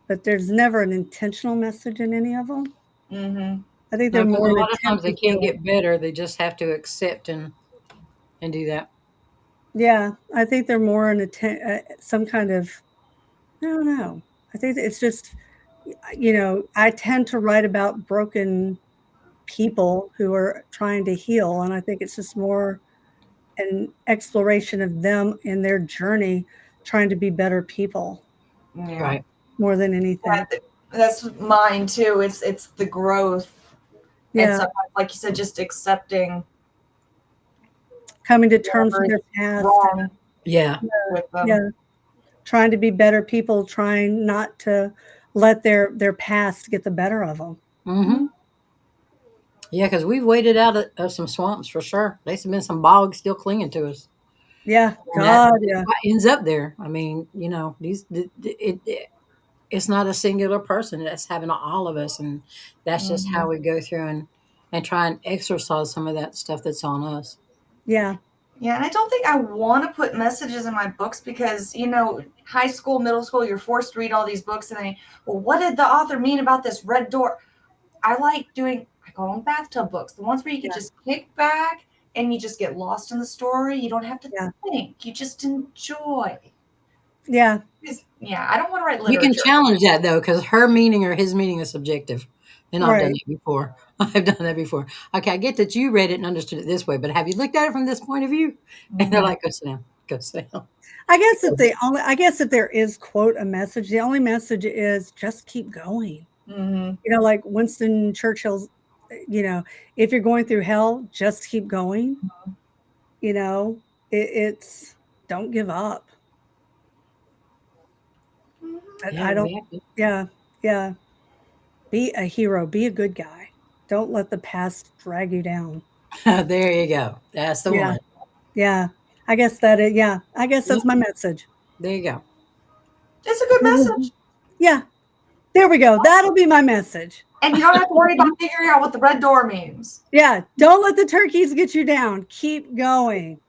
but there's never an intentional message in any of them. Mhm. I think No, they're because more a an lot of times attempt they to can't heal. get better. They just have to accept and do that. Yeah, I think they're more an attempt, some kind of I don't know. I think it's just, I tend to write about broken people who are trying to heal, and I think it's just more an exploration of them in their journey trying to be better people Yeah. Right. more than anything. That's mine too. It's the growth. And Yeah, sometimes, like you said, just accepting coming to terms whatever with is their past. wrong Yeah. with them. Yeah, trying to be better people, trying not to let their past get the better of them. Mm-hmm. Yeah, because we've waded out of some swamps for sure. There's been some bogs still clinging to us. Yeah, And that God, yeah, what ends up there. I mean, it's not a singular person. That's having all of us, and that's just Mhm. how we go through and try and exercise some of that stuff that's on us. yeah, Yeah, and I don't think I want to put messages in my books because, high school, middle school, you're forced to read all these books and well, what did the author mean about this red door? I call them bathtub books, the ones where you can yeah, just kick back and you just get lost in the story. You don't have to yeah, think, you just enjoy. yeah, Yeah, I don't want to write You can literature. challenge that though, because her meaning or his meaning is subjective. And I've done right. that before. I've done that before. Okay, I get that you read it and understood it this way, but have you looked at it from this point of view? And they're Mhm. like, go sit down, go sit down. I guess if there is quote a message, the only message is just keep going. Mhm. Like Winston Churchill's, if you're going through hell, just keep going. You know, it's don't give up. Yeah, I don't, exactly. yeah, yeah. Be a hero, be a good guy. Don't let the past drag you down. There you go. That's the Yeah, one. yeah. Yeah, I guess Yep, that's my message. there you go. It's a good message. Yeah, there we go. That'll be my message. And you don't have to worry about figuring out what the red door means. Yeah, don't let the turkeys get you down. Keep going.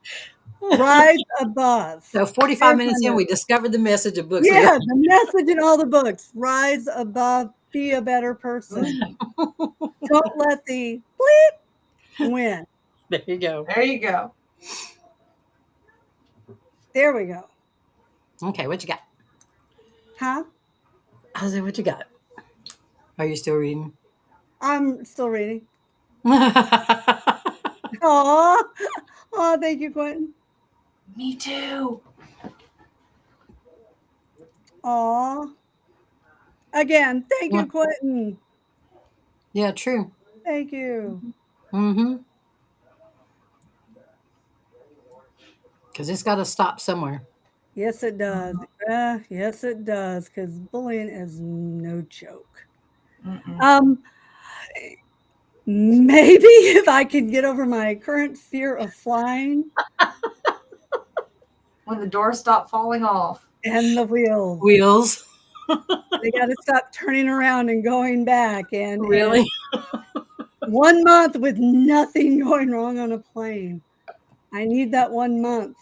Rise above. So 45 There's my minutes in, we message. discovered the message of books. We got Yeah, the message in all the books. Rise above, be a better person. Mhm. Don't let the bleep win. there you go. There you go. There we go. Okay, what you got? Huh? I said, what you got? Are you still reading? I'm still reading. Yeah, Aw. Oh, thank you, Quentin. Me too. Aw. Again, thank you, Quentin. true. Thank you. Mm-hmm. Because it's got to stop somewhere. Yes, it does. Yes, it does. Because bullying is no joke. Mm-mm. Um, maybe if I could get over my current fear of flying When the doors stop falling off. and the wheels, Wheels. they got to stop turning around and going back. And Really? 1 month with nothing going wrong on a plane. I need that 1 month.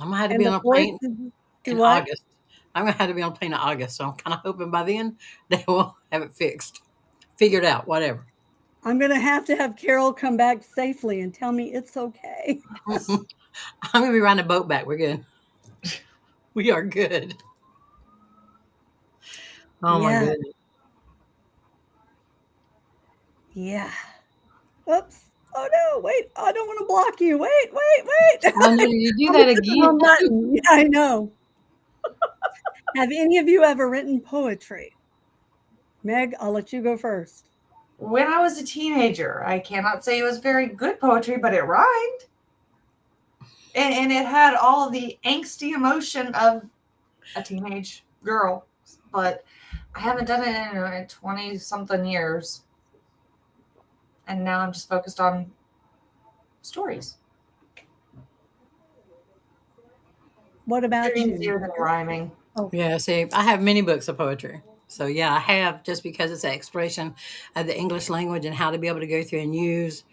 I'm gonna have to And be the on a plane voices do in what? August. I'm gonna have to be on a plane in August, so I'm kind of hoping by then they will have it fixed, figured out, whatever. I'm gonna have to have Carol come back safely and tell me it's okay. I'm gonna be riding a boat back. We're good. We are good. Oh my Yeah, goodness. yeah. Oops. Oh no, wait. I don't want to block you. Wait. Oh no, did you do I'm that hitting the again? wrong button. Yeah, I know. Have any of you ever written poetry? Meg, I'll let you go first. When I was a teenager, I cannot say it was very good poetry, but it rhymed. And it had all of the angsty emotion of a teenage girl. But I haven't done it in 20 something years. And now I'm just focused on stories. What They're about you? easier than rhyming. Oh, Yeah, see, I have many books of poetry. So yeah, I have just because it's an exploration of the English language and how to be able to go through and use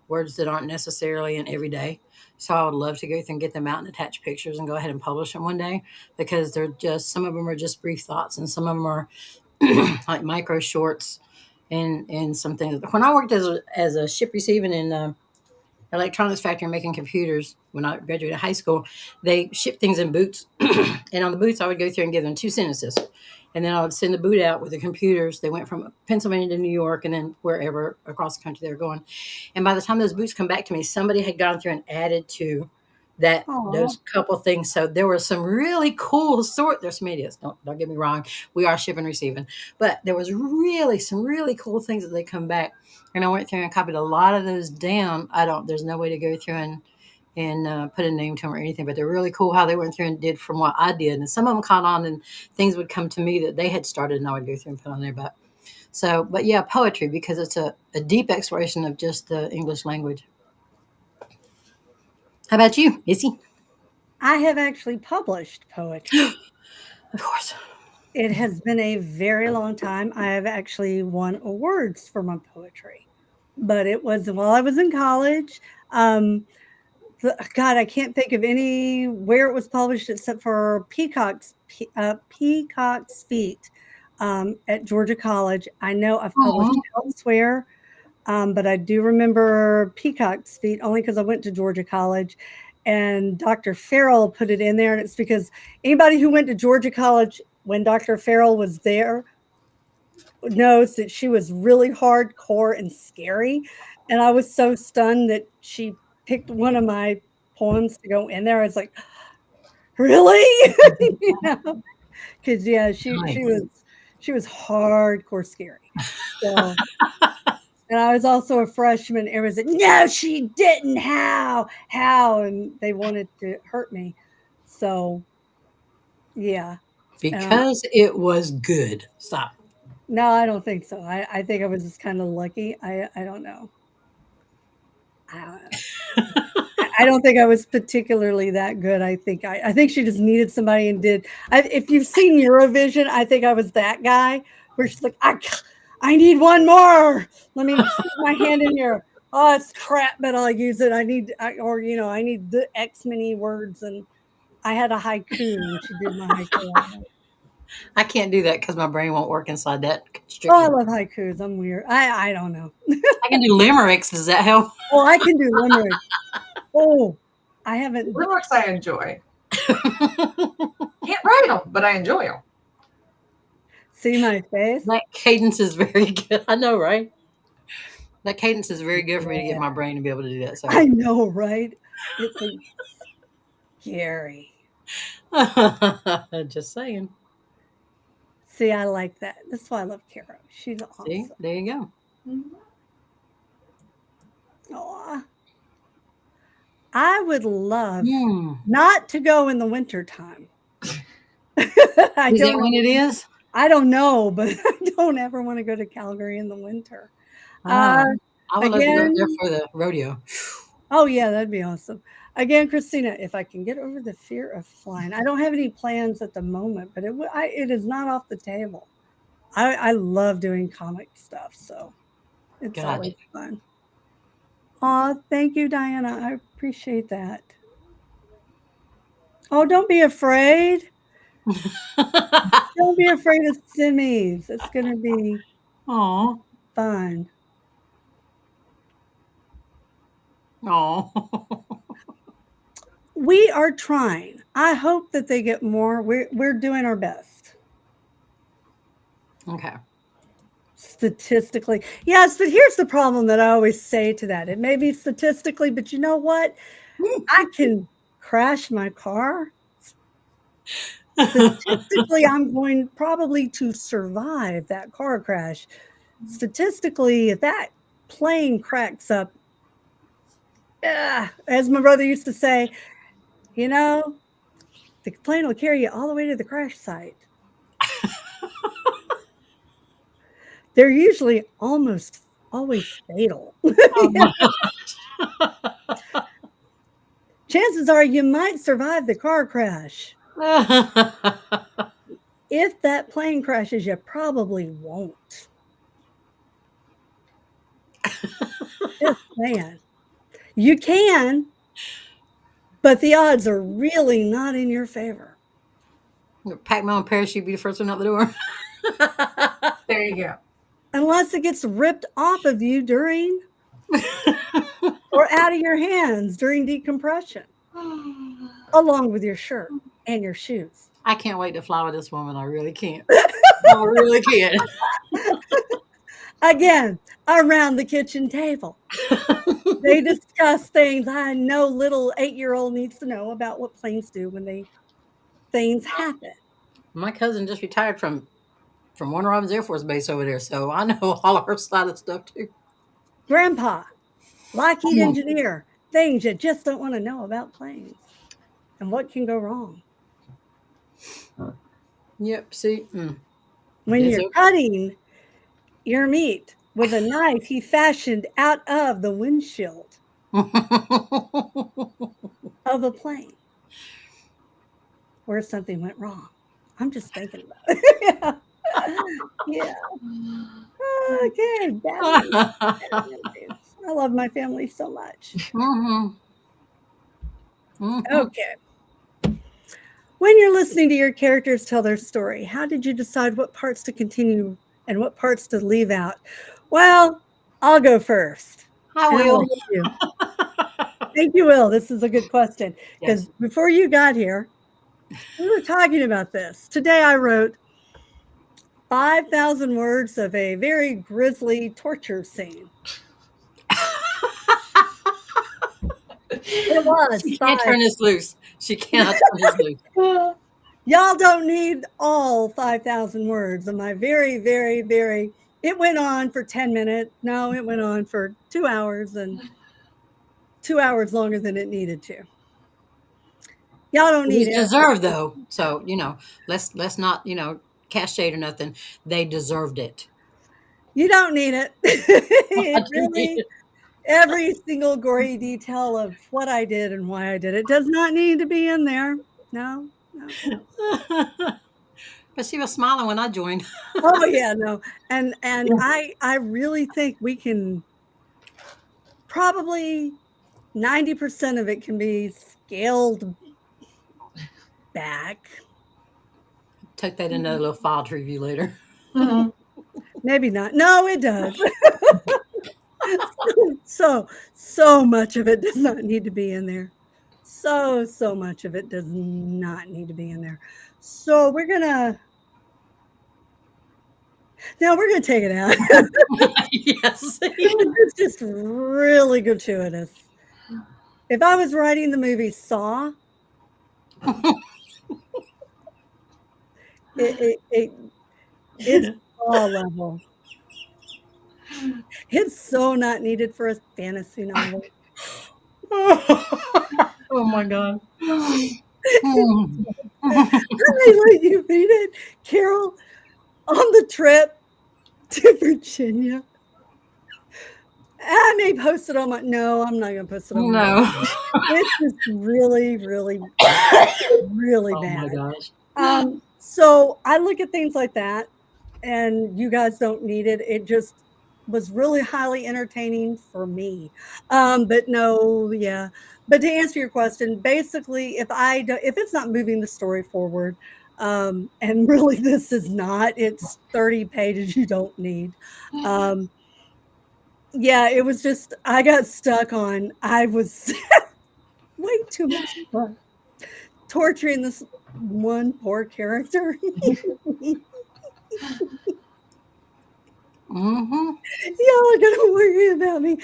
words that aren't necessarily in every day. So I would love to go through and get them out and attach pictures and go ahead and publish them one day because they're just some of them are just brief thoughts and some of them are like micro shorts and some things. When I worked as a ship receiving in electronics factory making computers when I graduated high school, they shipped things in boots. And on the boots, I would go through and give them two sentences. And then I would send the boot out with the computers. They went from Pennsylvania to New York and then wherever across the country they were going. And by the time those boots come back to me, somebody had gone through and added to that aw. those couple things. So there were some really cool there's some idiots. Don't get me wrong. We are shipping and receiving. But there was really some really cool things that they come back. And I went through and copied a lot of those down. There's no way to go through and put a name to them or anything, but they're really cool how they went through and did from what I did. And some of them caught on and things would come to me that they had started and I would go through and put on there. But yeah, poetry, because it's a deep exploration of just the English language. How about you, Missy? I have actually published poetry. Of course. It has been a very long time. I have actually won awards for my poetry, but it was while I was in college. God, I can't think of any where it was published except for Peacock's Feet at Georgia College. I know I've published Aw. elsewhere, but I do remember Peacock's Feet only because I went to Georgia College, and Dr. Farrell put it in there, and it's because anybody who went to Georgia College when Dr. Farrell was there knows that she was really hardcore and scary. And I was so stunned that she picked one of my poems to go in there. I was like, really? You know, because yeah, Nice. she was hardcore scary. So and I was also a freshman. It was like, no, she didn't. How? And they wanted to hurt me. So yeah. Uh, Because it was good. Stop. no, I don't think so. I think I was just kind of lucky. I don't know. I don't know. I don't think I was particularly that good. I think she just needed somebody and did. If you've seen Eurovision, I think I was that guy where she's like, I need one more. Let me stick my hand in here. Oh, it's crap, but I'll use it. I need the X many words, and I had a haiku, and she did my haiku. I can't do that because my brain won't work inside that Oh, I constriction. love haikus. I'm weird. I don't know. I can do limericks. Does that help? Oh, I can do limerick. Oh, I haven't. Lyrics I enjoy. Can't write them, but I enjoy them. See my face? That cadence is very good. I know, right? That cadence is very good for me to get Yeah, my brain to be able to do that. I So, know, right? It's like scary. just saying. See, I like that. That's why I love Carol. She's See, awesome. there you go. Mhm. Aw. I would love Hmm. not to go in the winter time. I Is that don't when know. it is? I don't know, but I don't ever want to go to Calgary in the winter. Uh, Oh, I would love to go there again, for the rodeo. oh yeah, that'd be awesome. Again, Christina, if I can get over the fear of flying, I don't have any plans at the moment, but it is not off the table. I love doing comic stuff, so it's God. always fun. Aw, thank you, Diana. I appreciate that. Oh, don't be afraid. Don't be afraid of simmies. It's gonna be Oh, fun. oh. We are trying. I hope that they get more. We're doing our best. Okay. Statistically. Yes, but here's the problem that I always say to that. It may be statistically, but you know what? I can crash my car. Statistically, I'm going probably to survive that car crash. Statistically, if that plane cracks up, as my brother used to say, you know, the plane will carry you all the way to the crash site. They're usually almost always fatal. Oh my. Chances are you might survive the car crash. If that plane crashes, you probably won't. Just saying. You can, but the odds are really not in your favor. Pack my own parachute, be the first one out the door. There you go. Unless it gets ripped off of you during or out of your hands during decompression, along with your shirt and your shoes. I can't wait to fly with this woman. I really can't. I really can't. Again, around the kitchen table. They discuss things I know little 8-year-old needs to know about what planes do when things happen. My cousin just retired from Warner Robins Air Force Base over there, so I know all of her side of stuff too. Grandpa, Lockheed Mm. engineer, things you just don't want to know about planes and what can go wrong. Yep. See, When it's you're cutting your meat with a knife he fashioned out of the windshield okay. of a plane where something went wrong. I'm just thinking about it. Yeah. Okay. Bad news. Bad news. I love my family so much. Mhm. Mhm. Okay. When you're listening to your characters tell their story, how did you decide what parts to continue and what parts to leave out? Well, I'll go first. I And I'll will. leave you. Think you will. This is a good question because Yes. before you got here, we were talking about this. Today I wrote 5,000 words of a very grisly torture scene. It was She can't five. turn this loose. She cannot turn this loose. Y'all don't need all 5,000 words of my very, very, very. It went on for 10 minutes. No, it went on for 2 hours and 2 hours longer than it needed to. Y'all don't It need was it. deserved though. So, let's not, cast shade or nothing. They deserved it. You don't need it. I It didn't need really, every single gory detail of what I did and why I did it does not need to be in there. No, no. it. But she was smiling when I joined. Oh yeah, no. And Yeah. I really think we can probably 90% of it can be scaled back. Take that in a little file to review later. Mhm. Maybe not. No, it does. So much of it does not need to be in there. So much of it does not need to be in there. So we're gonna take it out. Yes. It's just really gratuitous. If I was writing the movie Saw, it it's Saw level. It's so not needed for a fantasy novel. Oh my God. And Mm. they let you read it, Carol, on the trip to Virginia. I may post it on my no, I'm not gonna post it on my No. it's just really, really, really Oh my bad. gosh. So I look at things like that, and you guys don't need it. It just was really highly entertaining for me. But no, yeah. But to answer your question, basically, if it's not moving the story forward, and really this is not, it's 30 pages you don't need. Um, yeah, it was just I got stuck on I was way too much fun torturing this one poor character. Mm-hmm. Y'all are gonna worry about me.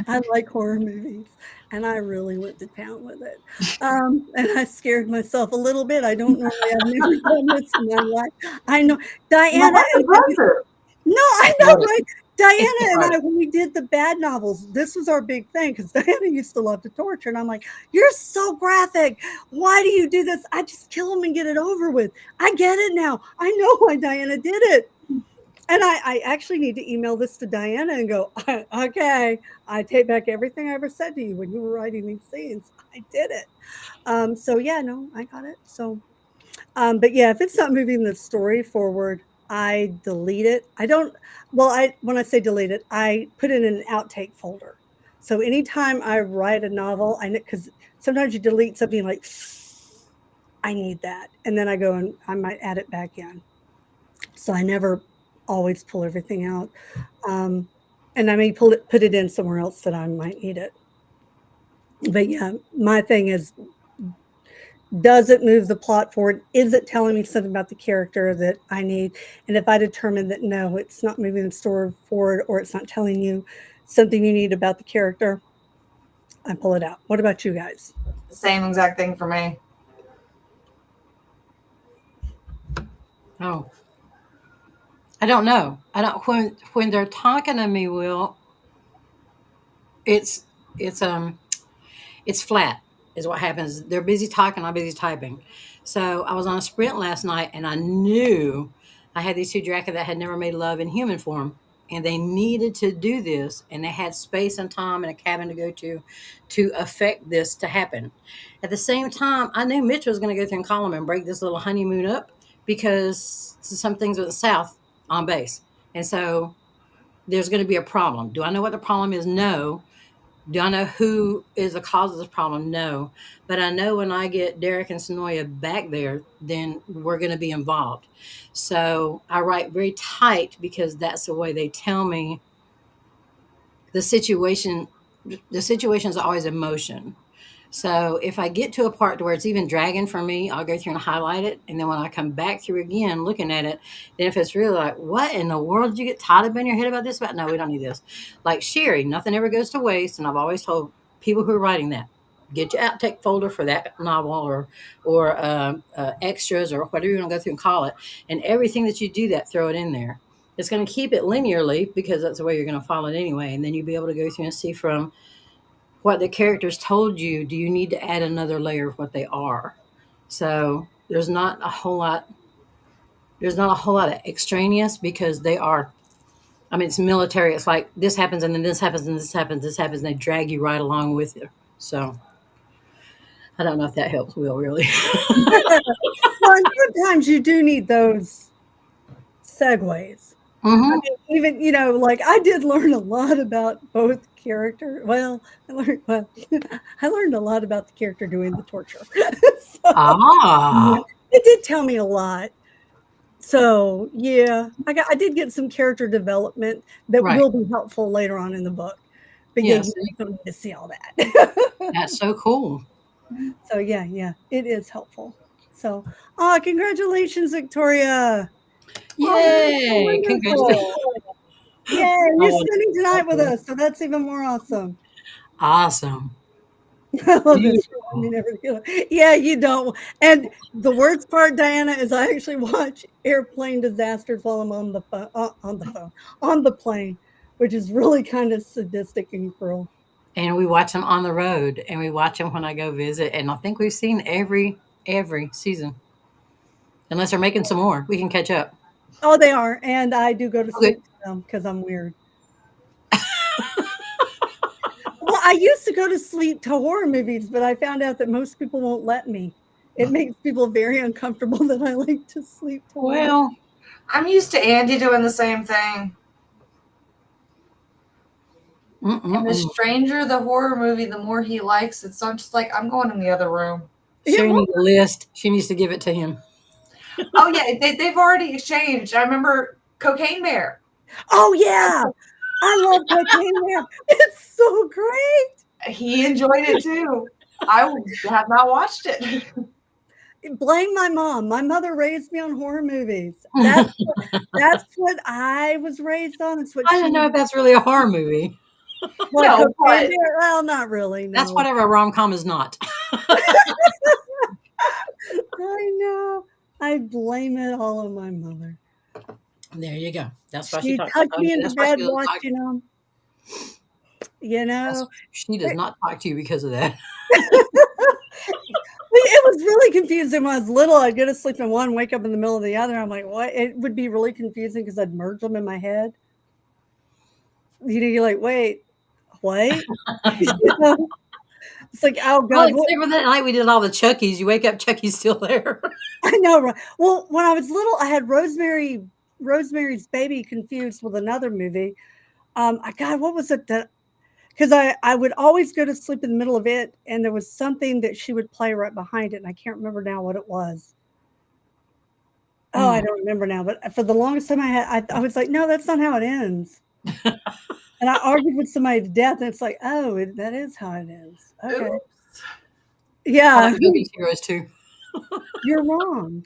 I like horror movies, and I really went to town with it. And I scared myself a little bit. I don't normally I've never done this in my life. I know Well, Diana that's and I impressive. no, I know, Right. right? It's Diana and I, cathartic. when we did the bad novels, this was our big thing because Diana used to love to torture, and I'm like, "You're so graphic. Why do you do this? I just kill them and get it over with. I get it now. I know why Diana did it." And I actually need to email this to Diana and go, okay, I take back everything I ever said to you when you were writing these scenes. I did it. So yeah, no, I got it. So, but yeah, if it's not moving the story forward, I delete it. I don't, well, when I say delete it, I put it in an outtake folder. So anytime I write a novel, I know, because sometimes you delete something like, I need that. And then I go and I might add it back in. So I never always pull everything out. Um, and I may put it in somewhere else that I might need it. But yeah, my thing is, does it move the plot forward? Is it telling me something about the character that I need? And if I determine that no, it's not moving the story forward, or it's not telling you something you need about the character, I pull it out. What about you guys? Same exact thing for me. Oh, I don't know. I don't when they're talking to me, Will, it's it's um it's flat is what happens. They're busy talking, I'm busy typing. So I was on a sprint last night and I knew I had these two Dracula that had never made love in human form. And they needed to do this, and they had space and time and a cabin to go to affect this to happen. At the same time, I knew Mitch was going to go through and call him and break this little honeymoon up because some things with the South on base. And so there's going to be a problem. Do I know what the problem is? No. Do I know who is the cause of this problem? No. But I know when I get Derek and Sonoya back there, then we're going to be involved. So I write very tight because that's the way they tell me the situation. The situation is always emotion. So if I get to a part to where it's even dragging for me, I'll go through and highlight it. And then when I come back through again, looking at it, then if it's really like, what in the world did you get tied up in your head about this? About no, we don't need this. Like Sherry, nothing ever goes to waste. And I've always told people who are writing that, get your outtake folder for that novel or extras or whatever you want to go through and call it. And everything that you do that, throw it in there. It's going to keep it linearly because that's the way you're going to follow it anyway. And then you'll be able to go through and see from what the characters told you, do you need to add another layer of what they are? So there's not a whole lot of extraneous because they are, I mean, it's military. It's like this happens and then this happens and this happens, this happens, and they drag you right along with you. So I don't know if that helps Will really. Well, and sometimes you do need those segues. I Mm-hmm. mean, even, like I did learn a lot about both character. Well, I learned a lot about the character doing the torture. So, yeah, Ah, it did tell me a lot. So, yeah, I did get some character development that right. will be helpful later on in the book. But yeah, you Yes, don't need to see all that. that's so cool. So, yeah, yeah, it is helpful. So, congratulations, Victoria. Oh, that's so Yay. Congratulations. wonderful. Yay, you're Oh, spending tonight with awesome. us, so that's even more awesome. Awesome. I love this. Beautiful. Yeah, you don't. And the worst part, Diana, is I actually watch airplane disasters while I'm on the phone, on the plane, which is really kind of sadistic and cruel. And we watch them on the road, and we watch them when I go visit. And I think we've seen every season, unless they're making some more. We can catch up. Oh, they are, and I do go to Okay. sleep to them because I'm weird. Well, I used to go to sleep to horror movies, but I found out that most people won't let me. It makes people very uncomfortable that I like to sleep to horror. Well, I'm used to Andy doing the same thing. And the stranger the horror movie, the more he likes it. So I'm just like, I'm going in the other room. Sherry needs a list. She needs to give it to him. Oh, yeah. They've already exchanged. I remember Cocaine Bear. Oh, yeah. I love Cocaine Bear. It's so great. He enjoyed it too. I have not watched it. Blame my mom. My mother raised me on horror movies. That's what I was raised on. It's what I don't know if that's really a horror movie. What, No, Cocaine but Bear? Well, not really. No. That's whatever a rom-com is not. I know. I blame it all on my mother. There you go. That's why She talks. tucked me into That's why bed she doesn't talk. watching them. You know, She does not talk to you because of that. it was really confusing when I was little. I'd go to sleep in one, wake up in the middle of the other. I'm like, what? It would be really confusing because I'd merge them in my head. You know, you're like, wait, what? You know? It's like, oh Well, God. except for that night we did all the Chuckies. You wake up, Chucky's still there. I know, right? Well, when I was little, I had Rosemary's Baby confused with another movie. God, what was it that? Because I would always go to sleep in the middle of it, and there was something that she would play right behind it, and I can't remember now what it was. Oh, I don't remember now, but for the longest time I was like, no, that's not how it ends. And I argued with somebody to death, and it's like, oh, that is how it ends. Okay. oops. Yeah. I like Movie Heroes too. You're wrong.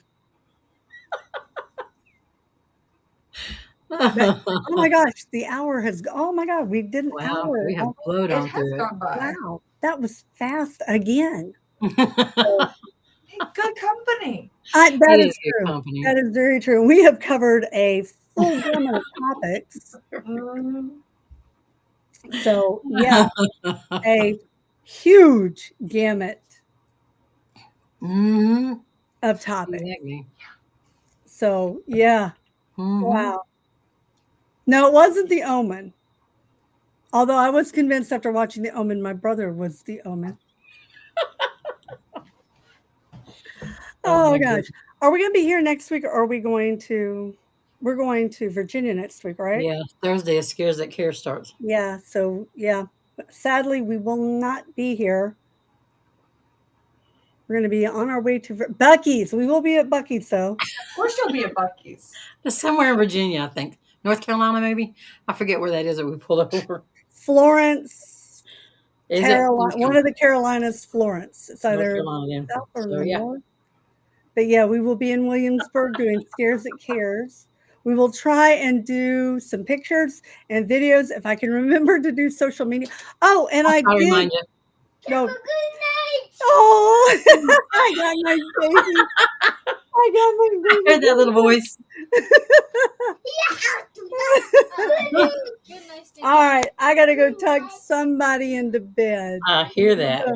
Oh my gosh, the hour has oh my God, we did an hour. We have blown on It has through gone by. Wow, that was fast again. it. Good company. That is good true. company. That is very true. We have covered a full gamut of topics. So yeah, a huge gamut of topics. Exactly. So yeah, Mm-hmm. wow. No, it wasn't The Omen. Although I was convinced after watching The Omen, my brother was The Omen. Oh my gosh. Are we going to be here next week, or are we going to? We're going to Virginia next week, right? Yeah, Thursday is Scares That Care starts. Yeah. So yeah, but sadly we will not be here. We're going to be on our way to Buc-ee's. We will be at Buc-ee's, though. Of course, you'll be at Buc-ee's. Just somewhere in Virginia, I think. North Carolina, maybe. I forget where that is that we pulled over. Florence, Is Carolina. One of the Carolinas, Florence. It's either south or the north. But yeah, we will be in Williamsburg doing Scares That Cares. We will try and do some pictures and videos if I can remember to do social media. Oh, and I did. Remind you. No. Oh, I got my baby. I got my baby. I heard that little voice. All right, I got to go tuck somebody into bed. I hear that. All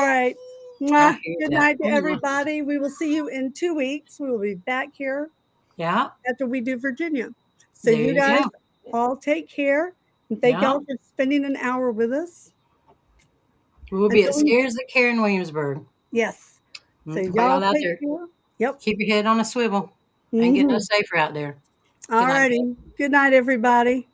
right. Good night to everybody. We will see you in 2 weeks. We will be back here. Yeah. After we do Virginia. So There you you guys go. all take care. And thank y'all for spending an hour with us. We will be at Scares That Care in Williamsburg. Yes. So y'all take care. Yep. Keep your head on a swivel and get no safer out there. All righty. Good night, everybody.